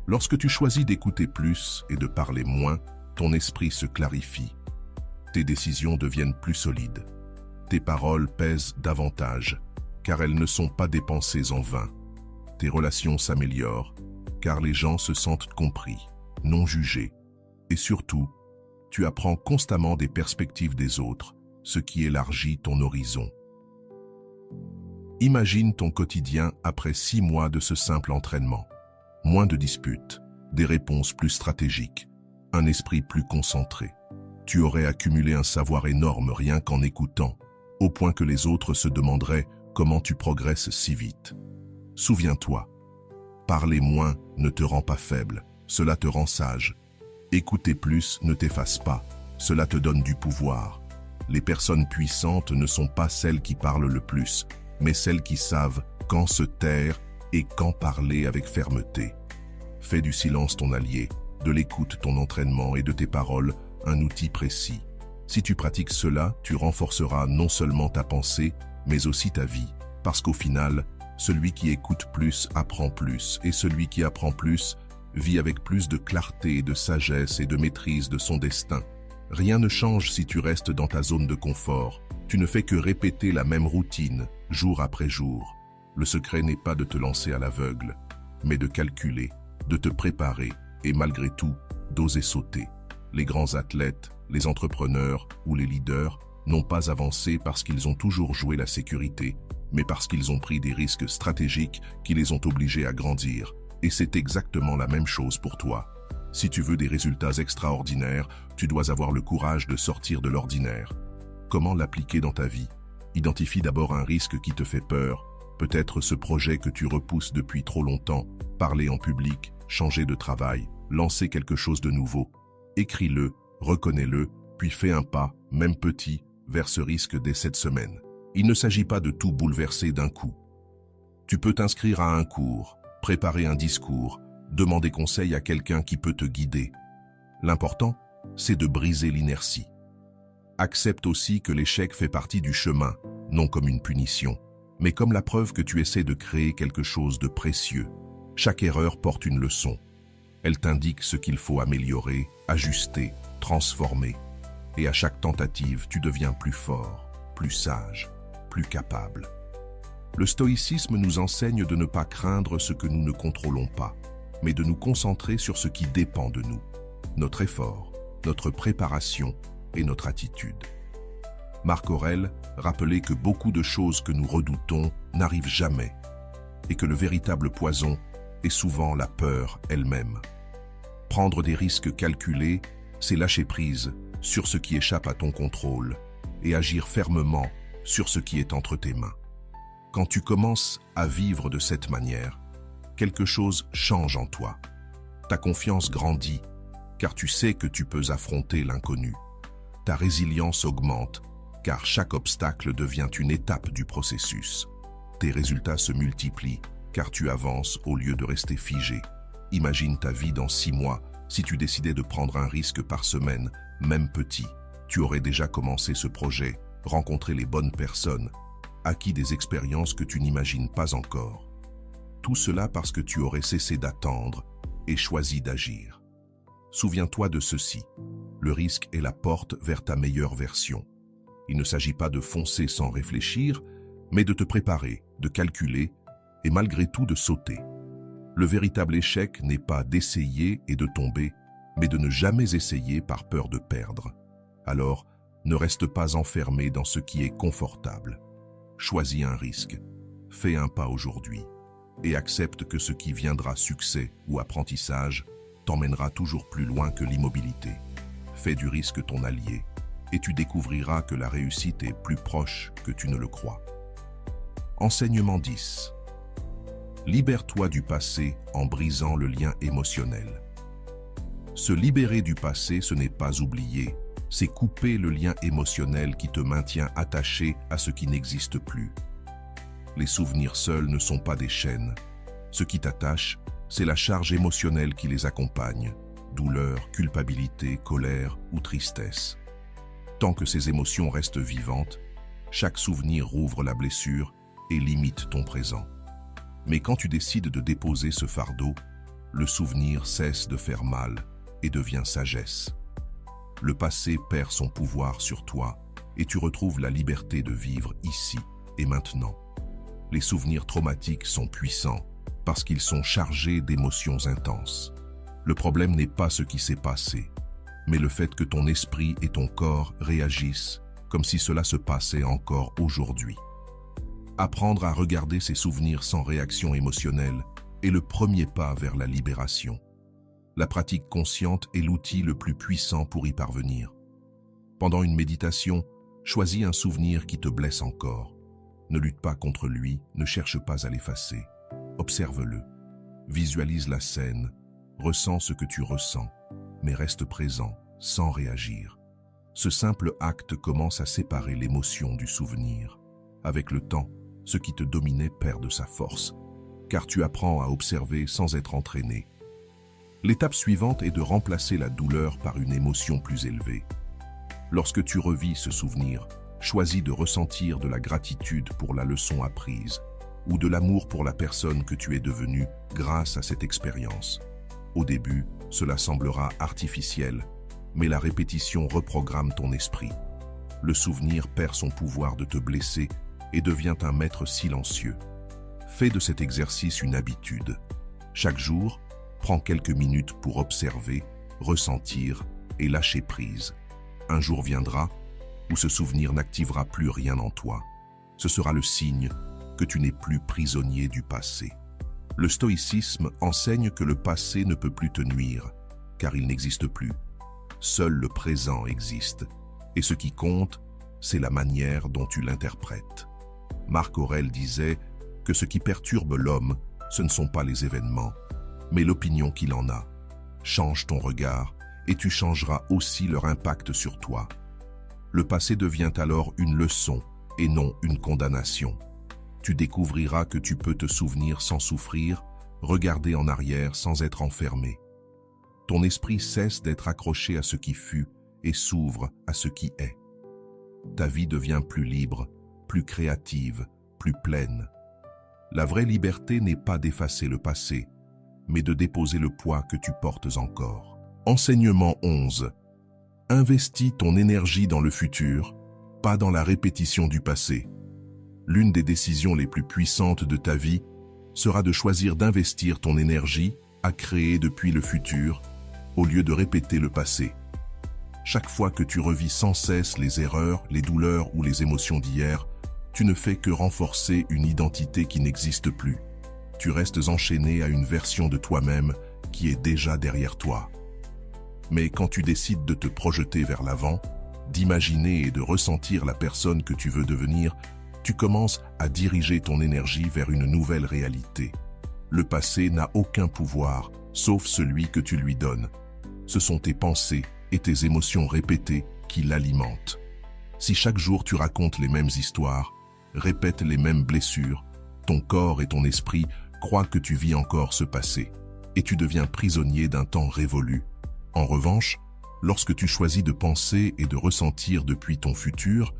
Lorsque tu choisis d'écouter plus et de parler moins, ton esprit se clarifie. Tes décisions deviennent plus solides. Tes paroles pèsent davantage, car elles ne sont pas dépensées en vain. Tes relations s'améliorent, car les gens se sentent compris, non jugés. Et surtout, tu apprends constamment des perspectives des autres, ce qui élargit ton horizon. Imagine ton quotidien après 6 mois de ce simple entraînement. Moins de disputes, des réponses plus stratégiques, un esprit plus concentré. Tu aurais accumulé un savoir énorme rien qu'en écoutant, au point que les autres se demanderaient comment tu progresses si vite. Souviens-toi, parler moins ne te rend pas faible, cela te rend sage. Écouter plus ne t'efface pas, cela te donne du pouvoir. Les personnes puissantes ne sont pas celles qui parlent le plus, mais celles qui savent quand se taire et quand parler avec fermeté. Fais du silence ton allié, de l'écoute ton entraînement et de tes paroles un outil précis. Si tu pratiques cela, tu renforceras non seulement ta pensée, mais aussi ta vie, parce qu'au final, celui qui écoute plus apprend plus, et celui qui apprend plus vit avec plus de clarté, de sagesse et de maîtrise de son destin. Rien ne change si tu restes dans ta zone de confort. Tu ne fais que répéter la même routine, jour après jour. Le secret n'est pas de te lancer à l'aveugle, mais de calculer, de te préparer et malgré tout, d'oser sauter. Les grands athlètes, les entrepreneurs ou les leaders n'ont pas avancé parce qu'ils ont toujours joué la sécurité, mais parce qu'ils ont pris des risques stratégiques qui les ont obligés à grandir. Et c'est exactement la même chose pour toi. Si tu veux des résultats extraordinaires, tu dois avoir le courage de sortir de l'ordinaire. Comment l'appliquer dans ta vie? Identifie d'abord un risque qui te fait peur, peut-être ce projet que tu repousses depuis trop longtemps, parler en public, changer de travail, lancer quelque chose de nouveau. Écris-le, reconnais-le, puis fais un pas, même petit, vers ce risque dès cette semaine. Il ne s'agit pas de tout bouleverser d'un coup. Tu peux t'inscrire à un cours, préparer un discours, demander conseil à quelqu'un qui peut te guider. L'important, c'est de briser l'inertie. Accepte aussi que l'échec fait partie du chemin, non comme une punition, mais comme la preuve que tu essaies de créer quelque chose de précieux. Chaque erreur porte une leçon. Elle t'indique ce qu'il faut améliorer, ajuster, transformer. Et à chaque tentative, tu deviens plus fort, plus sage, plus capable. Le stoïcisme nous enseigne de ne pas craindre ce que nous ne contrôlons pas, mais de nous concentrer sur ce qui dépend de nous, notre effort, notre préparation et notre attitude. Marc Aurèle rappelait que beaucoup de choses que nous redoutons n'arrivent jamais, et que le véritable poison est souvent la peur elle-même. Prendre des risques calculés, c'est lâcher prise sur ce qui échappe à ton contrôle et agir fermement sur ce qui est entre tes mains. Quand tu commences à vivre de cette manière, quelque chose change en toi. Ta confiance grandit, car tu sais que tu peux affronter l'inconnu. Ta résilience augmente, car chaque obstacle devient une étape du processus. Tes résultats se multiplient, car tu avances au lieu de rester figé. Imagine ta vie dans 6 mois, si tu décidais de prendre un risque par semaine, même petit. Tu aurais déjà commencé ce projet, rencontré les bonnes personnes, acquis des expériences que tu n'imagines pas encore. Tout cela parce que tu aurais cessé d'attendre et choisi d'agir. Souviens-toi de ceci, le risque est la porte vers ta meilleure version. Il ne s'agit pas de foncer sans réfléchir, mais de te préparer, de calculer et malgré tout de sauter. Le véritable échec n'est pas d'essayer et de tomber, mais de ne jamais essayer par peur de perdre. Alors, ne reste pas enfermé dans ce qui est confortable. Choisis un risque, fais un pas aujourd'hui et accepte que ce qui viendra succès ou apprentissage t'emmènera toujours plus loin que l'immobilité. Fais du risque ton allié et tu découvriras que la réussite est plus proche que tu ne le crois. Enseignement 10. Libère-toi du passé en brisant le lien émotionnel. Se libérer du passé, ce n'est pas oublier, c'est couper le lien émotionnel qui te maintient attaché à ce qui n'existe plus. Les souvenirs seuls ne sont pas des chaînes. Ce qui t'attache, c'est la charge émotionnelle qui les accompagne, douleur, culpabilité, colère ou tristesse. Tant que ces émotions restent vivantes, chaque souvenir rouvre la blessure et limite ton présent. Mais quand tu décides de déposer ce fardeau, le souvenir cesse de faire mal et devient sagesse. Le passé perd son pouvoir sur toi et tu retrouves la liberté de vivre ici et maintenant. Les souvenirs traumatiques sont puissants parce qu'ils sont chargés d'émotions intenses. Le problème n'est pas ce qui s'est passé, mais le fait que ton esprit et ton corps réagissent comme si cela se passait encore aujourd'hui. Apprendre à regarder ses souvenirs sans réaction émotionnelle est le premier pas vers la libération. La pratique consciente est l'outil le plus puissant pour y parvenir. Pendant une méditation, choisis un souvenir qui te blesse encore. Ne lutte pas contre lui, ne cherche pas à l'effacer. Observe-le. Visualise la scène, ressens ce que tu ressens, mais reste présent, sans réagir. Ce simple acte commence à séparer l'émotion du souvenir. Avec le temps, ce qui te dominait perd de sa force, car tu apprends à observer sans être entraîné. L'étape suivante est de remplacer la douleur par une émotion plus élevée. Lorsque tu revis ce souvenir, choisis de ressentir de la gratitude pour la leçon apprise ou de l'amour pour la personne que tu es devenue grâce à cette expérience. Au début, cela semblera artificiel, mais la répétition reprogramme ton esprit. Le souvenir perd son pouvoir de te blesser et devient un maître silencieux. Fais de cet exercice une habitude. Chaque jour, prends quelques minutes pour observer, ressentir et lâcher prise. Un jour viendra où ce souvenir n'activera plus rien en toi. Ce sera le signe que tu n'es plus prisonnier du passé. Le stoïcisme enseigne que le passé ne peut plus te nuire, car il n'existe plus. Seul le présent existe, et ce qui compte, c'est la manière dont tu l'interprètes. Marc Aurèle disait que ce qui perturbe l'homme, ce ne sont pas les événements, mais l'opinion qu'il en a. Change ton regard, et tu changeras aussi leur impact sur toi. Le passé devient alors une leçon et non une condamnation. Tu découvriras que tu peux te souvenir sans souffrir, regarder en arrière sans être enfermé. Ton esprit cesse d'être accroché à ce qui fut et s'ouvre à ce qui est. Ta vie devient plus libre, plus créative, plus pleine. La vraie liberté n'est pas d'effacer le passé, mais de déposer le poids que tu portes encore. Enseignement 11. Investis ton énergie dans le futur, pas dans la répétition du passé. L'une des décisions les plus puissantes de ta vie sera de choisir d'investir ton énergie à créer depuis le futur, au lieu de répéter le passé. Chaque fois que tu revis sans cesse les erreurs, les douleurs ou les émotions d'hier, tu ne fais que renforcer une identité qui n'existe plus. Tu restes enchaîné à une version de toi-même qui est déjà derrière toi. Mais quand tu décides de te projeter vers l'avant, d'imaginer et de ressentir la personne que tu veux devenir, tu commences à diriger ton énergie vers une nouvelle réalité. Le passé n'a aucun pouvoir, sauf celui que tu lui donnes. Ce sont tes pensées et tes émotions répétées qui l'alimentent. Si chaque jour tu racontes les mêmes histoires, répètes les mêmes blessures, ton corps et ton esprit croient que tu vis encore ce passé, et tu deviens prisonnier d'un temps révolu. En revanche, lorsque tu choisis de penser et de ressentir depuis ton futur,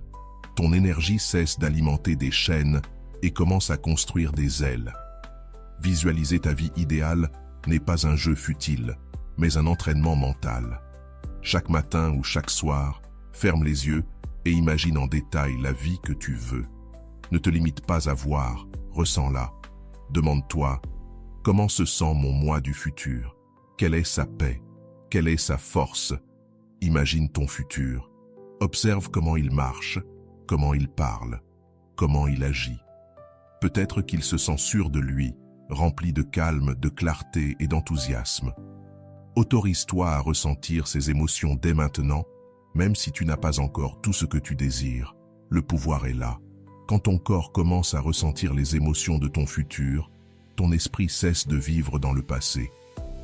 ton énergie cesse d'alimenter des chaînes et commence à construire des ailes. Visualiser ta vie idéale n'est pas un jeu futile, mais un entraînement mental. Chaque matin ou chaque soir, ferme les yeux et imagine en détail la vie que tu veux. Ne te limite pas à voir, ressens-la. Demande-toi, comment se sent mon moi du futur? Quelle est sa paix? Quelle est sa force? Imagine ton futur. Observe comment il marche, comment il parle, comment il agit. Peut-être qu'il se sent sûr de lui, rempli de calme, de clarté et d'enthousiasme. Autorise-toi à ressentir ces émotions dès maintenant, même si tu n'as pas encore tout ce que tu désires. Le pouvoir est là. Quand ton corps commence à ressentir les émotions de ton futur, ton esprit cesse de vivre dans le passé.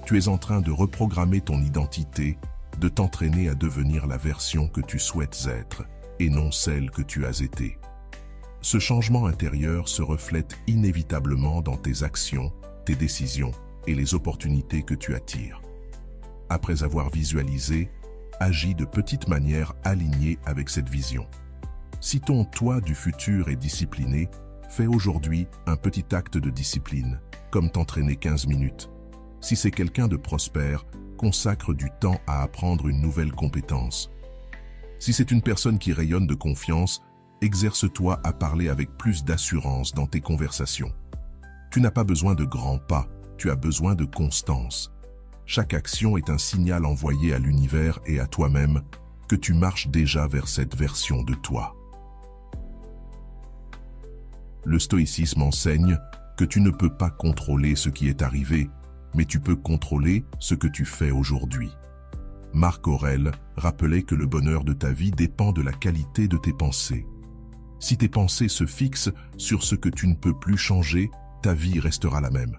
Tu es en train de reprogrammer ton identité, de t'entraîner à devenir la version que tu souhaites être, et non celle que tu as été. Ce changement intérieur se reflète inévitablement dans tes actions, tes décisions et les opportunités que tu attires. Après avoir visualisé, agis de petites manières alignées avec cette vision. Si ton toi du futur est discipliné, fais aujourd'hui un petit acte de discipline, comme t'entraîner 15 minutes. Si c'est quelqu'un de prospère, consacre du temps à apprendre une nouvelle compétence. Si c'est une personne qui rayonne de confiance, exerce-toi à parler avec plus d'assurance dans tes conversations. Tu n'as pas besoin de grands pas, tu as besoin de constance. Chaque action est un signal envoyé à l'univers et à toi-même que tu marches déjà vers cette version de toi. Le stoïcisme enseigne que tu ne peux pas contrôler ce qui est arrivé, mais tu peux contrôler ce que tu fais aujourd'hui. Marc Aurèle rappelait que le bonheur de ta vie dépend de la qualité de tes pensées. Si tes pensées se fixent sur ce que tu ne peux plus changer, ta vie restera la même.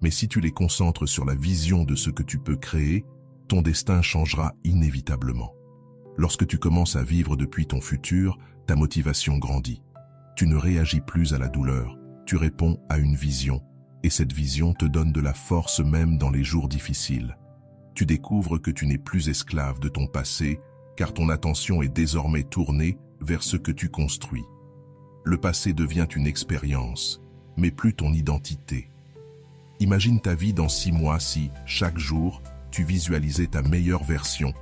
Mais si tu les concentres sur la vision de ce que tu peux créer, ton destin changera inévitablement. Lorsque tu commences à vivre depuis ton futur, ta motivation grandit. Tu ne réagis plus à la douleur, tu réponds à une vision, et cette vision te donne de la force même dans les jours difficiles. Tu découvres que tu n'es plus esclave de ton passé, car ton attention est désormais tournée vers ce que tu construis. Le passé devient une expérience, mais plus ton identité. Imagine ta vie dans 6 mois si, chaque jour, tu visualisais ta meilleure version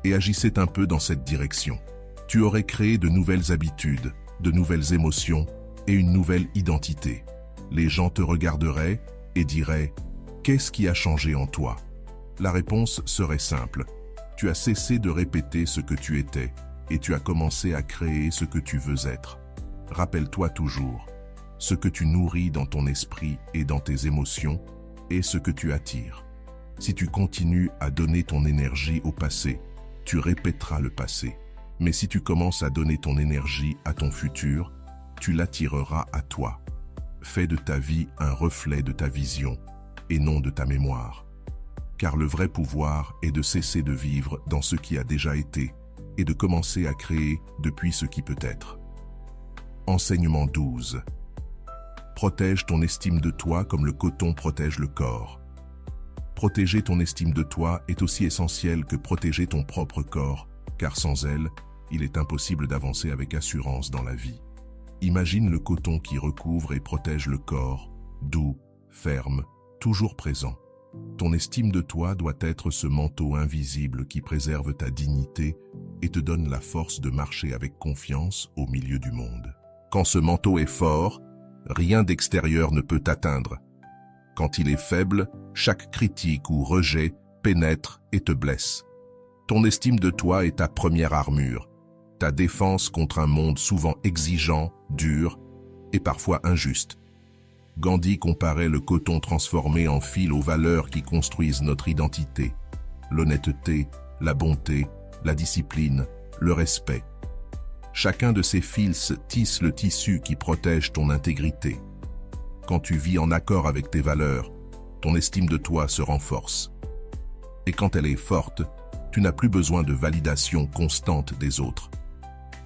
et agissais un peu dans cette direction. Tu aurais créé de nouvelles habitudes, de nouvelles émotions et une nouvelle identité. Les gens te regarderaient et diraient « Qu'est-ce qui a changé en toi ?» La réponse serait simple. Tu as cessé de répéter ce que tu étais et tu as commencé à créer ce que tu veux être. Rappelle-toi toujours, ce que tu nourris dans ton esprit et dans tes émotions est ce que tu attires. Si tu continues à donner ton énergie au passé, tu répéteras le passé. Mais si tu commences à donner ton énergie à ton futur, tu l'attireras à toi. Fais de ta vie un reflet de ta vision et non de ta mémoire. Car le vrai pouvoir est de cesser de vivre dans ce qui a déjà été et de commencer à créer depuis ce qui peut être. Enseignement 12. Protège ton estime de toi comme le coton protège le corps. Protéger ton estime de toi est aussi essentiel que protéger ton propre corps, car sans elle, il est impossible d'avancer avec assurance dans la vie. Imagine le coton qui recouvre et protège le corps, doux, ferme, toujours présent. Ton estime de toi doit être ce manteau invisible qui préserve ta dignité et te donne la force de marcher avec confiance au milieu du monde. Quand ce manteau est fort, rien d'extérieur ne peut t'atteindre. Quand il est faible, chaque critique ou rejet pénètre et te blesse. Ton estime de toi est ta première armure, ta défense contre un monde souvent exigeant, dur et parfois injuste. Gandhi comparait le coton transformé en fil aux valeurs qui construisent notre identité. L'honnêteté, la bonté, la discipline, le respect. Chacun de ces fils tisse le tissu qui protège ton intégrité. Quand tu vis en accord avec tes valeurs, ton estime de toi se renforce. Et quand elle est forte, tu n'as plus besoin de validation constante des autres.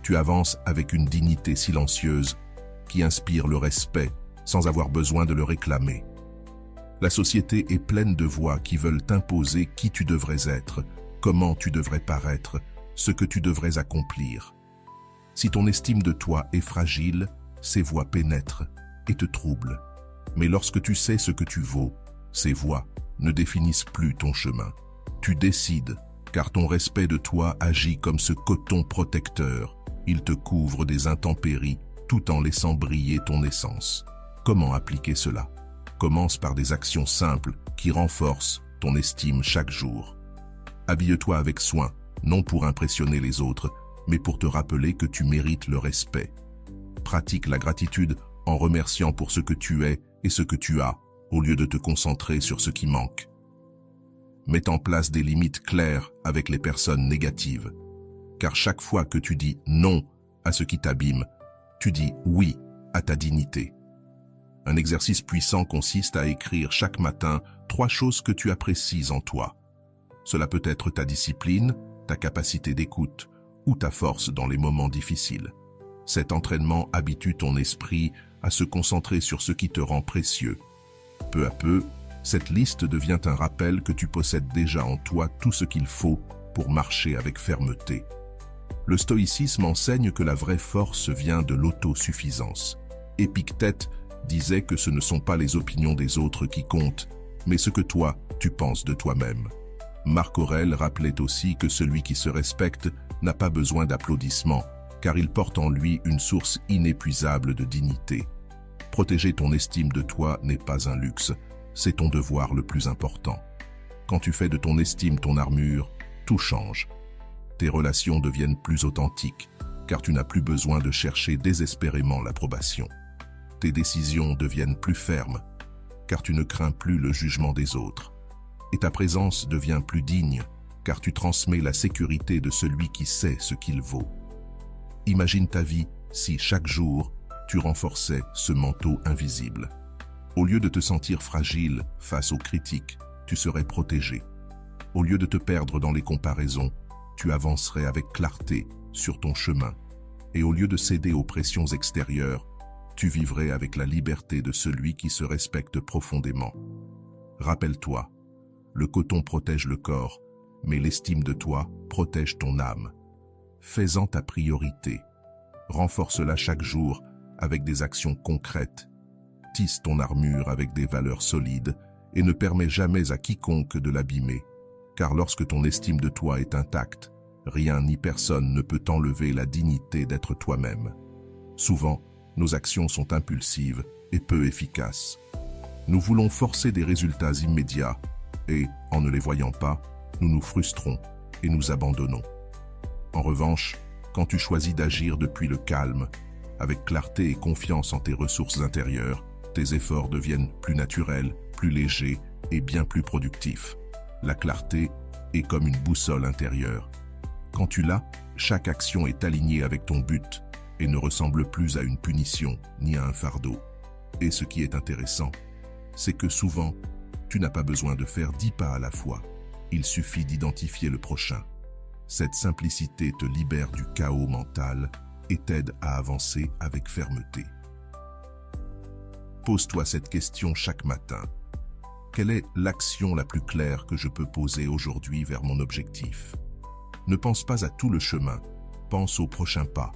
Tu avances avec une dignité silencieuse qui inspire le respect sans avoir besoin de le réclamer. La société est pleine de voix qui veulent t'imposer qui tu devrais être, comment tu devrais paraître, ce que tu devrais accomplir. Si ton estime de toi est fragile, ces voix pénètrent et te troublent. Mais lorsque tu sais ce que tu vaux, ces voix ne définissent plus ton chemin. Tu décides, car ton respect de toi agit comme ce coton protecteur. Il te couvre des intempéries tout en laissant briller ton essence. Comment appliquer cela? Commence par des actions simples qui renforcent ton estime chaque jour. Habille-toi avec soin, non pour impressionner les autres, mais pour te rappeler que tu mérites le respect. Pratique la gratitude en remerciant pour ce que tu es et ce que tu as, au lieu de te concentrer sur ce qui manque. Mets en place des limites claires avec les personnes négatives, car chaque fois que tu dis non à ce qui t'abîme, tu dis oui à ta dignité. Un exercice puissant consiste à écrire chaque matin 3 choses que tu apprécies en toi. Cela peut être ta discipline, ta capacité d'écoute ou ta force dans les moments difficiles. Cet entraînement habitue ton esprit à se concentrer sur ce qui te rend précieux. Peu à peu, cette liste devient un rappel que tu possèdes déjà en toi tout ce qu'il faut pour marcher avec fermeté. Le stoïcisme enseigne que la vraie force vient de l'autosuffisance. Épictète disait que ce ne sont pas les opinions des autres qui comptent, mais ce que toi, tu penses de toi-même. Marc Aurèle rappelait aussi que celui qui se respecte n'a pas besoin d'applaudissements, car il porte en lui une source inépuisable de dignité. Protéger ton estime de toi n'est pas un luxe, c'est ton devoir le plus important. Quand tu fais de ton estime ton armure, tout change. Tes relations deviennent plus authentiques, car tu n'as plus besoin de chercher désespérément l'approbation. Tes décisions deviennent plus fermes, car tu ne crains plus le jugement des autres. Et ta présence devient plus digne, car tu transmets la sécurité de celui qui sait ce qu'il vaut. Imagine ta vie si chaque jour, tu renforçais ce manteau invisible. Au lieu de te sentir fragile face aux critiques, tu serais protégé. Au lieu de te perdre dans les comparaisons, tu avancerais avec clarté sur ton chemin. Et au lieu de céder aux pressions extérieures, tu vivrais avec la liberté de celui qui se respecte profondément. Rappelle-toi, le coton protège le corps, mais l'estime de toi protège ton âme. Fais-en ta priorité. Renforce-la chaque jour avec des actions concrètes. Tisse ton armure avec des valeurs solides et ne permets jamais à quiconque de l'abîmer. Car lorsque ton estime de toi est intacte, rien ni personne ne peut t'enlever la dignité d'être toi-même. Souvent, nos actions sont impulsives et peu efficaces. Nous voulons forcer des résultats immédiats et, en ne les voyant pas, nous nous frustrons et nous abandonnons. En revanche, quand tu choisis d'agir depuis le calme, avec clarté et confiance en tes ressources intérieures, tes efforts deviennent plus naturels, plus légers et bien plus productifs. La clarté est comme une boussole intérieure. Quand tu l'as, chaque action est alignée avec ton but et ne ressemble plus à une punition ni à un fardeau. Et ce qui est intéressant, c'est que souvent, tu n'as pas besoin de faire 10 pas à la fois. Il suffit d'identifier le prochain. Cette simplicité te libère du chaos mental et t'aide à avancer avec fermeté. Pose-toi cette question chaque matin. Quelle est l'action la plus claire que je peux poser aujourd'hui vers mon objectif? Ne pense pas à tout le chemin, pense au prochain pas.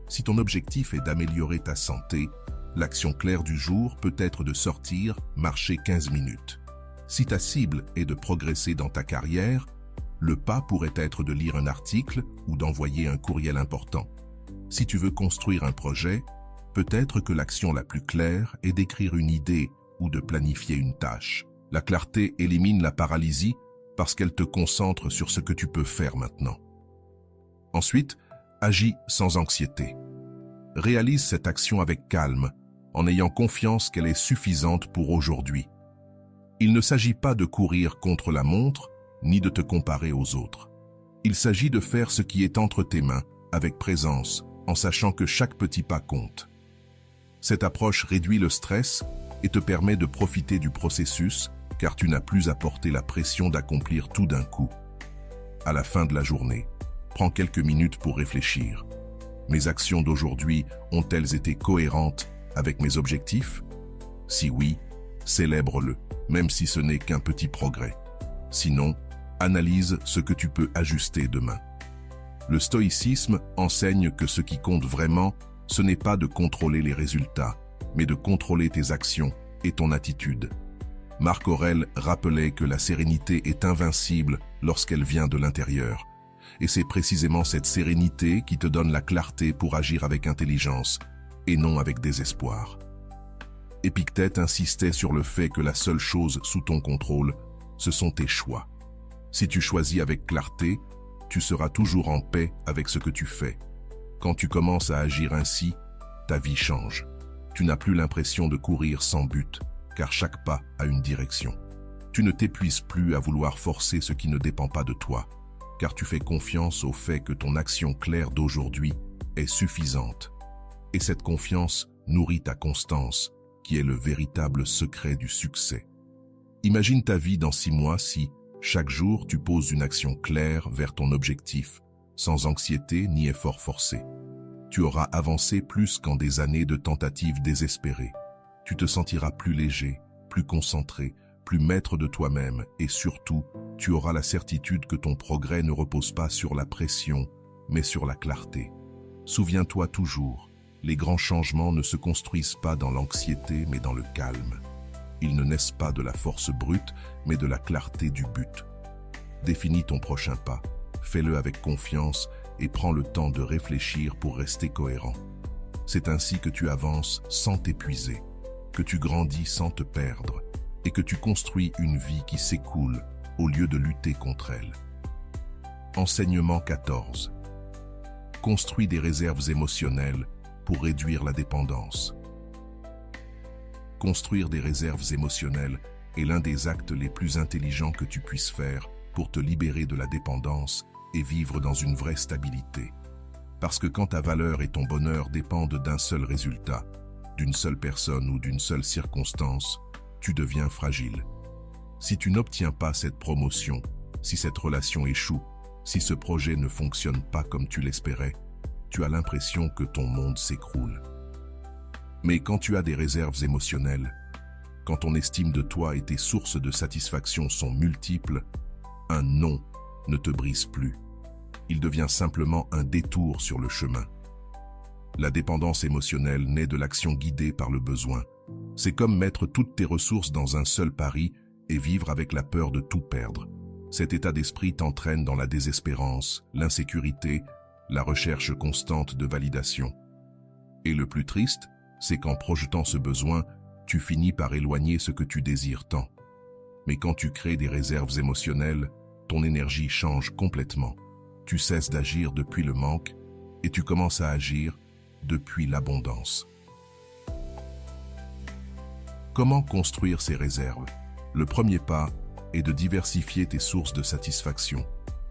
Si ton objectif est d'améliorer ta santé, l'action claire du jour peut être de sortir, marcher 15 minutes. Si ta cible est de progresser dans ta carrière, le pas pourrait être de lire un article ou d'envoyer un courriel important. Si tu veux construire un projet, peut-être que l'action la plus claire est d'écrire une idée ou de planifier une tâche. La clarté élimine la paralysie parce qu'elle te concentre sur ce que tu peux faire maintenant. Ensuite, agis sans anxiété. Réalise cette action avec calme, en ayant confiance qu'elle est suffisante pour aujourd'hui. Il ne s'agit pas de courir contre la montre, ni de te comparer aux autres. Il s'agit de faire ce qui est entre tes mains, avec présence, en sachant que chaque petit pas compte. Cette approche réduit le stress et te permet de profiter du processus, car tu n'as plus à porter la pression d'accomplir tout d'un coup. À la fin de la journée, prends quelques minutes pour réfléchir. Mes actions d'aujourd'hui ont-elles été cohérentes avec mes objectifs? Si oui, célèbre-le, même si ce n'est qu'un petit progrès. Sinon, analyse ce que tu peux ajuster demain. Le stoïcisme enseigne que ce qui compte vraiment, ce n'est pas de contrôler les résultats, mais de contrôler tes actions et ton attitude. Marc Aurèle rappelait que la sérénité est invincible lorsqu'elle vient de l'intérieur. Et c'est précisément cette sérénité qui te donne la clarté pour agir avec intelligence, et non avec désespoir. Épictète insistait sur le fait que la seule chose sous ton contrôle, ce sont tes choix. Si tu choisis avec clarté, tu seras toujours en paix avec ce que tu fais. Quand tu commences à agir ainsi, ta vie change. Tu n'as plus l'impression de courir sans but, car chaque pas a une direction. Tu ne t'épuises plus à vouloir forcer ce qui ne dépend pas de toi, car tu fais confiance au fait que ton action claire d'aujourd'hui est suffisante. Et cette confiance nourrit ta constance, qui est le véritable secret du succès. Imagine ta vie dans 6 mois si, chaque jour, tu poses une action claire vers ton objectif, sans anxiété ni effort forcé. Tu auras avancé plus qu'en des années de tentatives désespérées. Tu te sentiras plus léger, plus concentré, plus maître de toi-même et surtout, tu auras la certitude que ton progrès ne repose pas sur la pression, mais sur la clarté. Souviens-toi toujours, les grands changements ne se construisent pas dans l'anxiété mais dans le calme. Ils ne naissent pas de la force brute, mais de la clarté du but. Définis ton prochain pas, fais-le avec confiance et prends le temps de réfléchir pour rester cohérent. C'est ainsi que tu avances sans t'épuiser, que tu grandis sans te perdre et que tu construis une vie qui s'écoule au lieu de lutter contre elle. Enseignement 14. Construis des réserves émotionnelles pour réduire la dépendance. Construire des réserves émotionnelles est l'un des actes les plus intelligents que tu puisses faire pour te libérer de la dépendance et vivre dans une vraie stabilité. Parce que quand ta valeur et ton bonheur dépendent d'un seul résultat, d'une seule personne ou d'une seule circonstance, tu deviens fragile. Si tu n'obtiens pas cette promotion, si cette relation échoue, si ce projet ne fonctionne pas comme tu l'espérais, tu as l'impression que ton monde s'écroule. Mais quand tu as des réserves émotionnelles, quand ton estime de toi et tes sources de satisfaction sont multiples, un non ne te brise plus. Il devient simplement un détour sur le chemin. La dépendance émotionnelle naît de l'action guidée par le besoin. C'est comme mettre toutes tes ressources dans un seul pari et vivre avec la peur de tout perdre. Cet état d'esprit t'entraîne dans la désespérance, l'insécurité, la recherche constante de validation. Et le plus triste, c'est qu'en projetant ce besoin, tu finis par éloigner ce que tu désires tant. Mais quand tu crées des réserves émotionnelles, ton énergie change complètement. Tu cesses d'agir depuis le manque et tu commences à agir depuis l'abondance. Comment construire ces réserves? Le premier pas est de diversifier tes sources de satisfaction.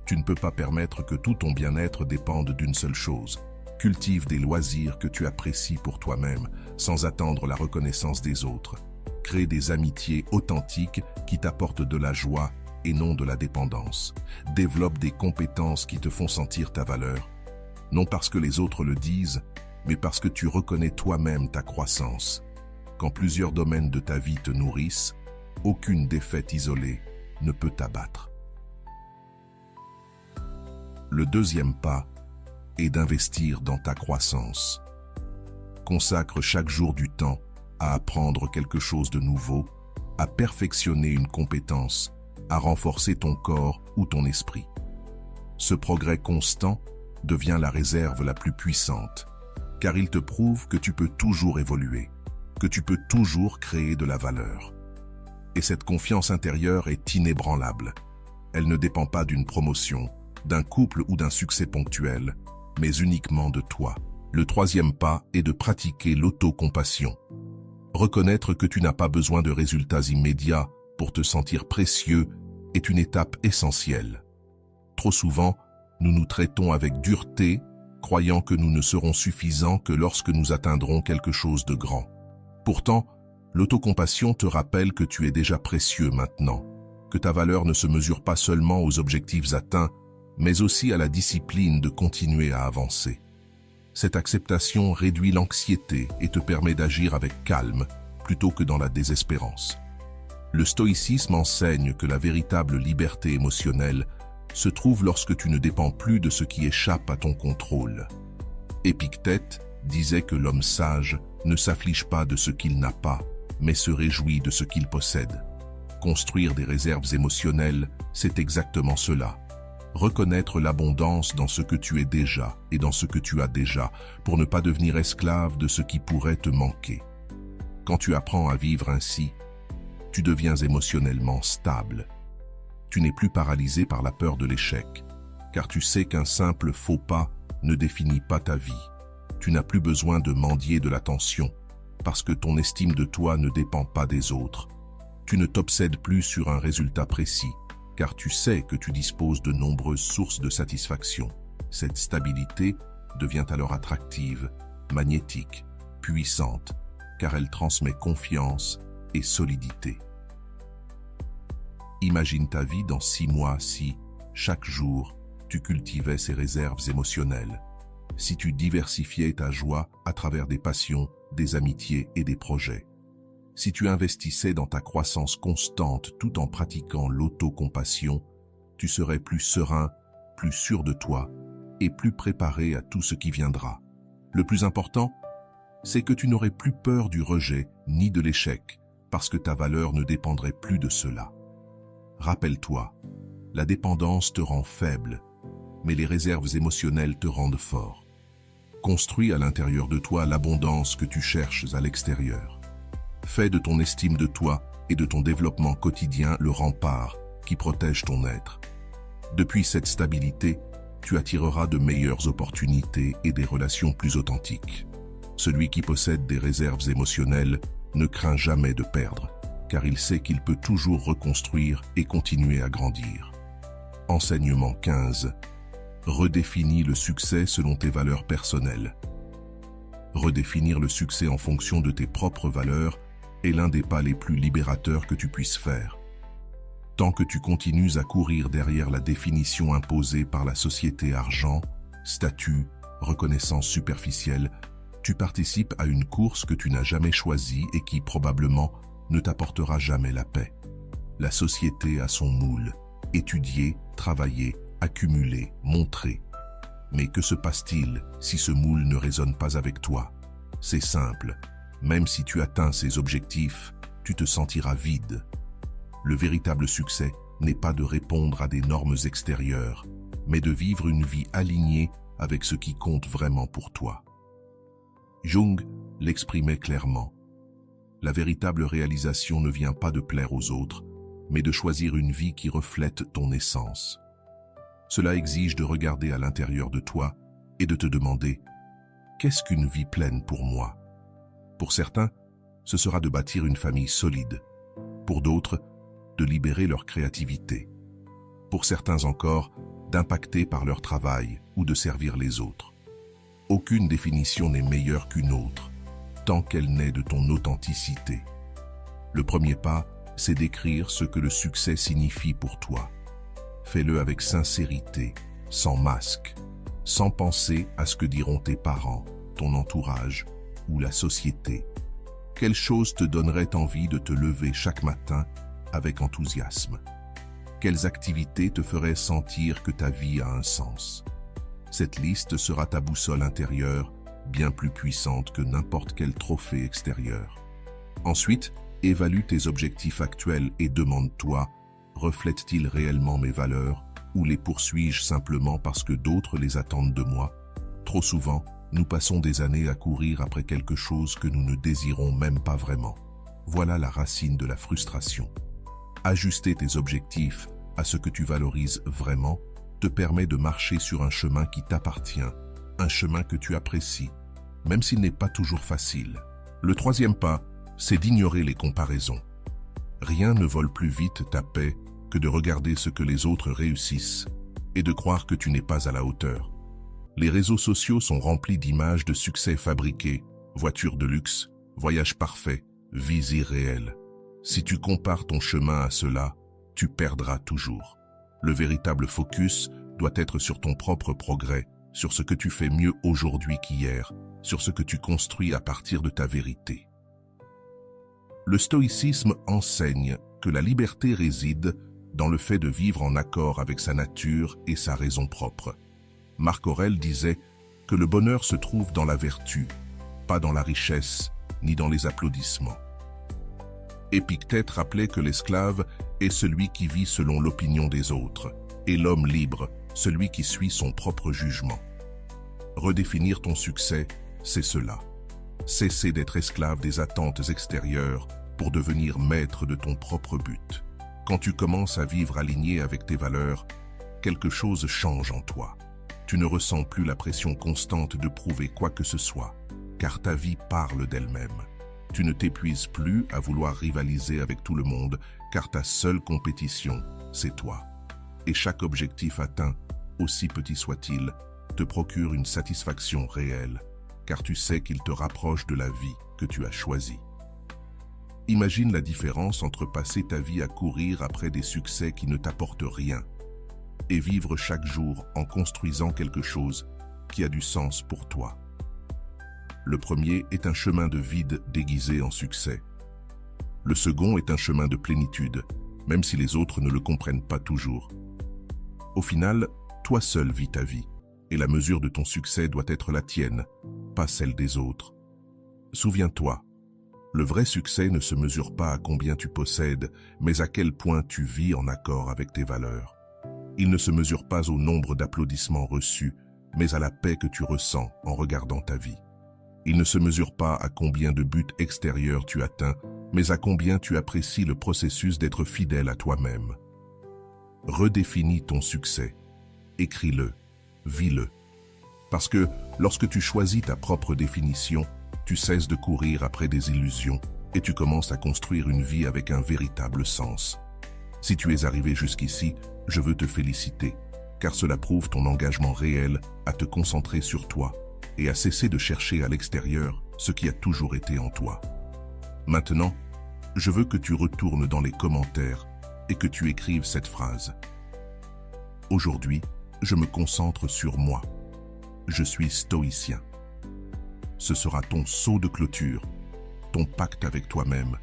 Tu ne peux pas permettre que tout ton bien-être dépende d'une seule chose. Cultive des loisirs que tu apprécies pour toi-même, sans attendre la reconnaissance des autres. Crée des amitiés authentiques qui t'apportent de la joie et non de la dépendance. Développe des compétences qui te font sentir ta valeur. Non parce que les autres le disent, mais parce que tu reconnais toi-même ta croissance. Quand plusieurs domaines de ta vie te nourrissent, aucune défaite isolée ne peut t'abattre. Le deuxième pas est d'investir dans ta croissance. Consacre chaque jour du temps à apprendre quelque chose de nouveau, à perfectionner une compétence, à renforcer ton corps ou ton esprit. Ce progrès constant devient la réserve la plus puissante, car il te prouve que tu peux toujours évoluer, que tu peux toujours créer de la valeur. Et cette confiance intérieure est inébranlable. Elle ne dépend pas d'une promotion, d'un couple ou d'un succès ponctuel, mais uniquement de toi. Le troisième pas est de pratiquer l'autocompassion. Reconnaître que tu n'as pas besoin de résultats immédiats pour te sentir précieux est une étape essentielle. Trop souvent, nous nous traitons avec dureté, croyant que nous ne serons suffisants que lorsque nous atteindrons quelque chose de grand. Pourtant, l'autocompassion te rappelle que tu es déjà précieux maintenant, que ta valeur ne se mesure pas seulement aux objectifs atteints, mais aussi à la discipline de continuer à avancer. Cette acceptation réduit l'anxiété et te permet d'agir avec calme plutôt que dans la désespérance. Le stoïcisme enseigne que la véritable liberté émotionnelle se trouve lorsque tu ne dépends plus de ce qui échappe à ton contrôle. Épictète disait que l'homme sage ne s'afflige pas de ce qu'il n'a pas, mais se réjouit de ce qu'il possède. Construire des réserves émotionnelles, c'est exactement cela. Reconnaître l'abondance dans ce que tu es déjà et dans ce que tu as déjà, pour ne pas devenir esclave de ce qui pourrait te manquer. Quand tu apprends à vivre ainsi, tu deviens émotionnellement stable. Tu n'es plus paralysé par la peur de l'échec, car tu sais qu'un simple faux pas ne définit pas ta vie. Tu n'as plus besoin de mendier de l'attention, parce que ton estime de toi ne dépend pas des autres. Tu ne t'obsèdes plus sur un résultat précis, car tu sais que tu disposes de nombreuses sources de satisfaction. Cette stabilité devient alors attractive, magnétique, puissante, car elle transmet confiance et solidité. Imagine ta vie dans 6 mois si, chaque jour, tu cultivais ces réserves émotionnelles, si tu diversifiais ta joie à travers des passions, des amitiés et des projets. Si tu investissais dans ta croissance constante tout en pratiquant l'autocompassion, tu serais plus serein, plus sûr de toi et plus préparé à tout ce qui viendra. Le plus important, c'est que tu n'aurais plus peur du rejet ni de l'échec, parce que ta valeur ne dépendrait plus de cela. Rappelle-toi, la dépendance te rend faible, mais les réserves émotionnelles te rendent fort. Construis à l'intérieur de toi l'abondance que tu cherches à l'extérieur. Fais de ton estime de toi et de ton développement quotidien le rempart qui protège ton être. Depuis cette stabilité, tu attireras de meilleures opportunités et des relations plus authentiques. Celui qui possède des réserves émotionnelles ne craint jamais de perdre, car il sait qu'il peut toujours reconstruire et continuer à grandir. Enseignement 15. Redéfinis le succès selon tes valeurs personnelles. Redéfinir le succès en fonction de tes propres valeurs est l'un des pas les plus libérateurs que tu puisses faire. Tant que tu continues à courir derrière la définition imposée par la société argent, statut, reconnaissance superficielle, tu participes à une course que tu n'as jamais choisie et qui, probablement, ne t'apportera jamais la paix. La société a son moule. Étudier, travailler, accumuler, montrer. Mais que se passe-t-il si ce moule ne résonne pas avec toi? C'est simple. Même si tu atteins ces objectifs, tu te sentiras vide. Le véritable succès n'est pas de répondre à des normes extérieures, mais de vivre une vie alignée avec ce qui compte vraiment pour toi. Jung l'exprimait clairement. La véritable réalisation ne vient pas de plaire aux autres, mais de choisir une vie qui reflète ton essence. Cela exige de regarder à l'intérieur de toi et de te demander « Qu'est-ce qu'une vie pleine pour moi ?» Pour certains, ce sera de bâtir une famille solide. Pour d'autres, de libérer leur créativité. Pour certains encore, d'impacter par leur travail ou de servir les autres. Aucune définition n'est meilleure qu'une autre, tant qu'elle naît de ton authenticité. Le premier pas, c'est d'écrire ce que le succès signifie pour toi. Fais-le avec sincérité, sans masque, sans penser à ce que diront tes parents, ton entourage ou la société. Quelle chose te donnerait envie de te lever chaque matin avec enthousiasme? Quelles activités te feraient sentir que ta vie a un sens? Cette liste sera ta boussole intérieure, bien plus puissante que n'importe quel trophée extérieur. Ensuite, évalue tes objectifs actuels et demande-toi, reflètent-ils réellement mes valeurs ou les poursuis-je simplement parce que d'autres les attendent de moi? Trop souvent, nous passons des années à courir après quelque chose que nous ne désirons même pas vraiment. Voilà la racine de la frustration. Ajuster tes objectifs à ce que tu valorises vraiment te permet de marcher sur un chemin qui t'appartient, un chemin que tu apprécies, même s'il n'est pas toujours facile. Le troisième pas, c'est d'ignorer les comparaisons. Rien ne vole plus vite ta paix que de regarder ce que les autres réussissent et de croire que tu n'es pas à la hauteur. Les réseaux sociaux sont remplis d'images de succès fabriqués, voitures de luxe, voyages parfaits, vies irréelles. Si tu compares ton chemin à cela, tu perdras toujours. Le véritable focus doit être sur ton propre progrès, sur ce que tu fais mieux aujourd'hui qu'hier, sur ce que tu construis à partir de ta vérité. Le stoïcisme enseigne que la liberté réside dans le fait de vivre en accord avec sa nature et sa raison propre. Marc Aurèle disait que le bonheur se trouve dans la vertu, pas dans la richesse ni dans les applaudissements. Épictète rappelait que l'esclave est celui qui vit selon l'opinion des autres, et l'homme libre, celui qui suit son propre jugement. Redéfinir ton succès, c'est cela. Cesser d'être esclave des attentes extérieures pour devenir maître de ton propre but. Quand tu commences à vivre aligné avec tes valeurs, quelque chose change en toi. Tu ne ressens plus la pression constante de prouver quoi que ce soit, car ta vie parle d'elle-même. Tu ne t'épuises plus à vouloir rivaliser avec tout le monde, car ta seule compétition, c'est toi. Et chaque objectif atteint, aussi petit soit-il, te procure une satisfaction réelle, car tu sais qu'il te rapproche de la vie que tu as choisie. Imagine la différence entre passer ta vie à courir après des succès qui ne t'apportent rien et vivre chaque jour en construisant quelque chose qui a du sens pour toi. Le premier est un chemin de vide déguisé en succès. Le second est un chemin de plénitude, même si les autres ne le comprennent pas toujours. Au final, toi seul vis ta vie, et la mesure de ton succès doit être la tienne, pas celle des autres. Souviens-toi, le vrai succès ne se mesure pas à combien tu possèdes, mais à quel point tu vis en accord avec tes valeurs. Il ne se mesure pas au nombre d'applaudissements reçus, mais à la paix que tu ressens en regardant ta vie. Il ne se mesure pas à combien de buts extérieurs tu atteins, mais à combien tu apprécies le processus d'être fidèle à toi-même. Redéfinis ton succès. Écris-le, vis-le. Parce que lorsque tu choisis ta propre définition, tu cesses de courir après des illusions et tu commences à construire une vie avec un véritable sens. Si tu es arrivé jusqu'ici, je veux te féliciter, car cela prouve ton engagement réel à te concentrer sur toi et à cesser de chercher à l'extérieur ce qui a toujours été en toi. Maintenant, je veux que tu retournes dans les commentaires et que tu écrives cette phrase. Aujourd'hui, je me concentre sur moi. Je suis stoïcien. Ce sera ton sceau de clôture, ton pacte avec toi-même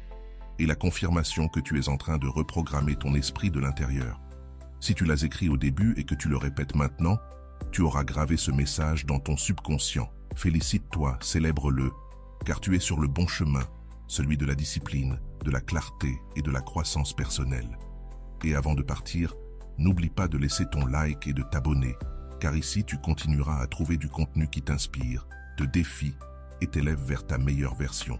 et la confirmation que tu es en train de reprogrammer ton esprit de l'intérieur. Si tu l'as écrit au début et que tu le répètes maintenant, tu auras gravé ce message dans ton subconscient. Félicite-toi, célèbre-le, car tu es sur le bon chemin, celui de la discipline, de la clarté et de la croissance personnelle. Et avant de partir, n'oublie pas de laisser ton like et de t'abonner, car ici tu continueras à trouver du contenu qui t'inspire, te défie et t'élève vers ta meilleure version.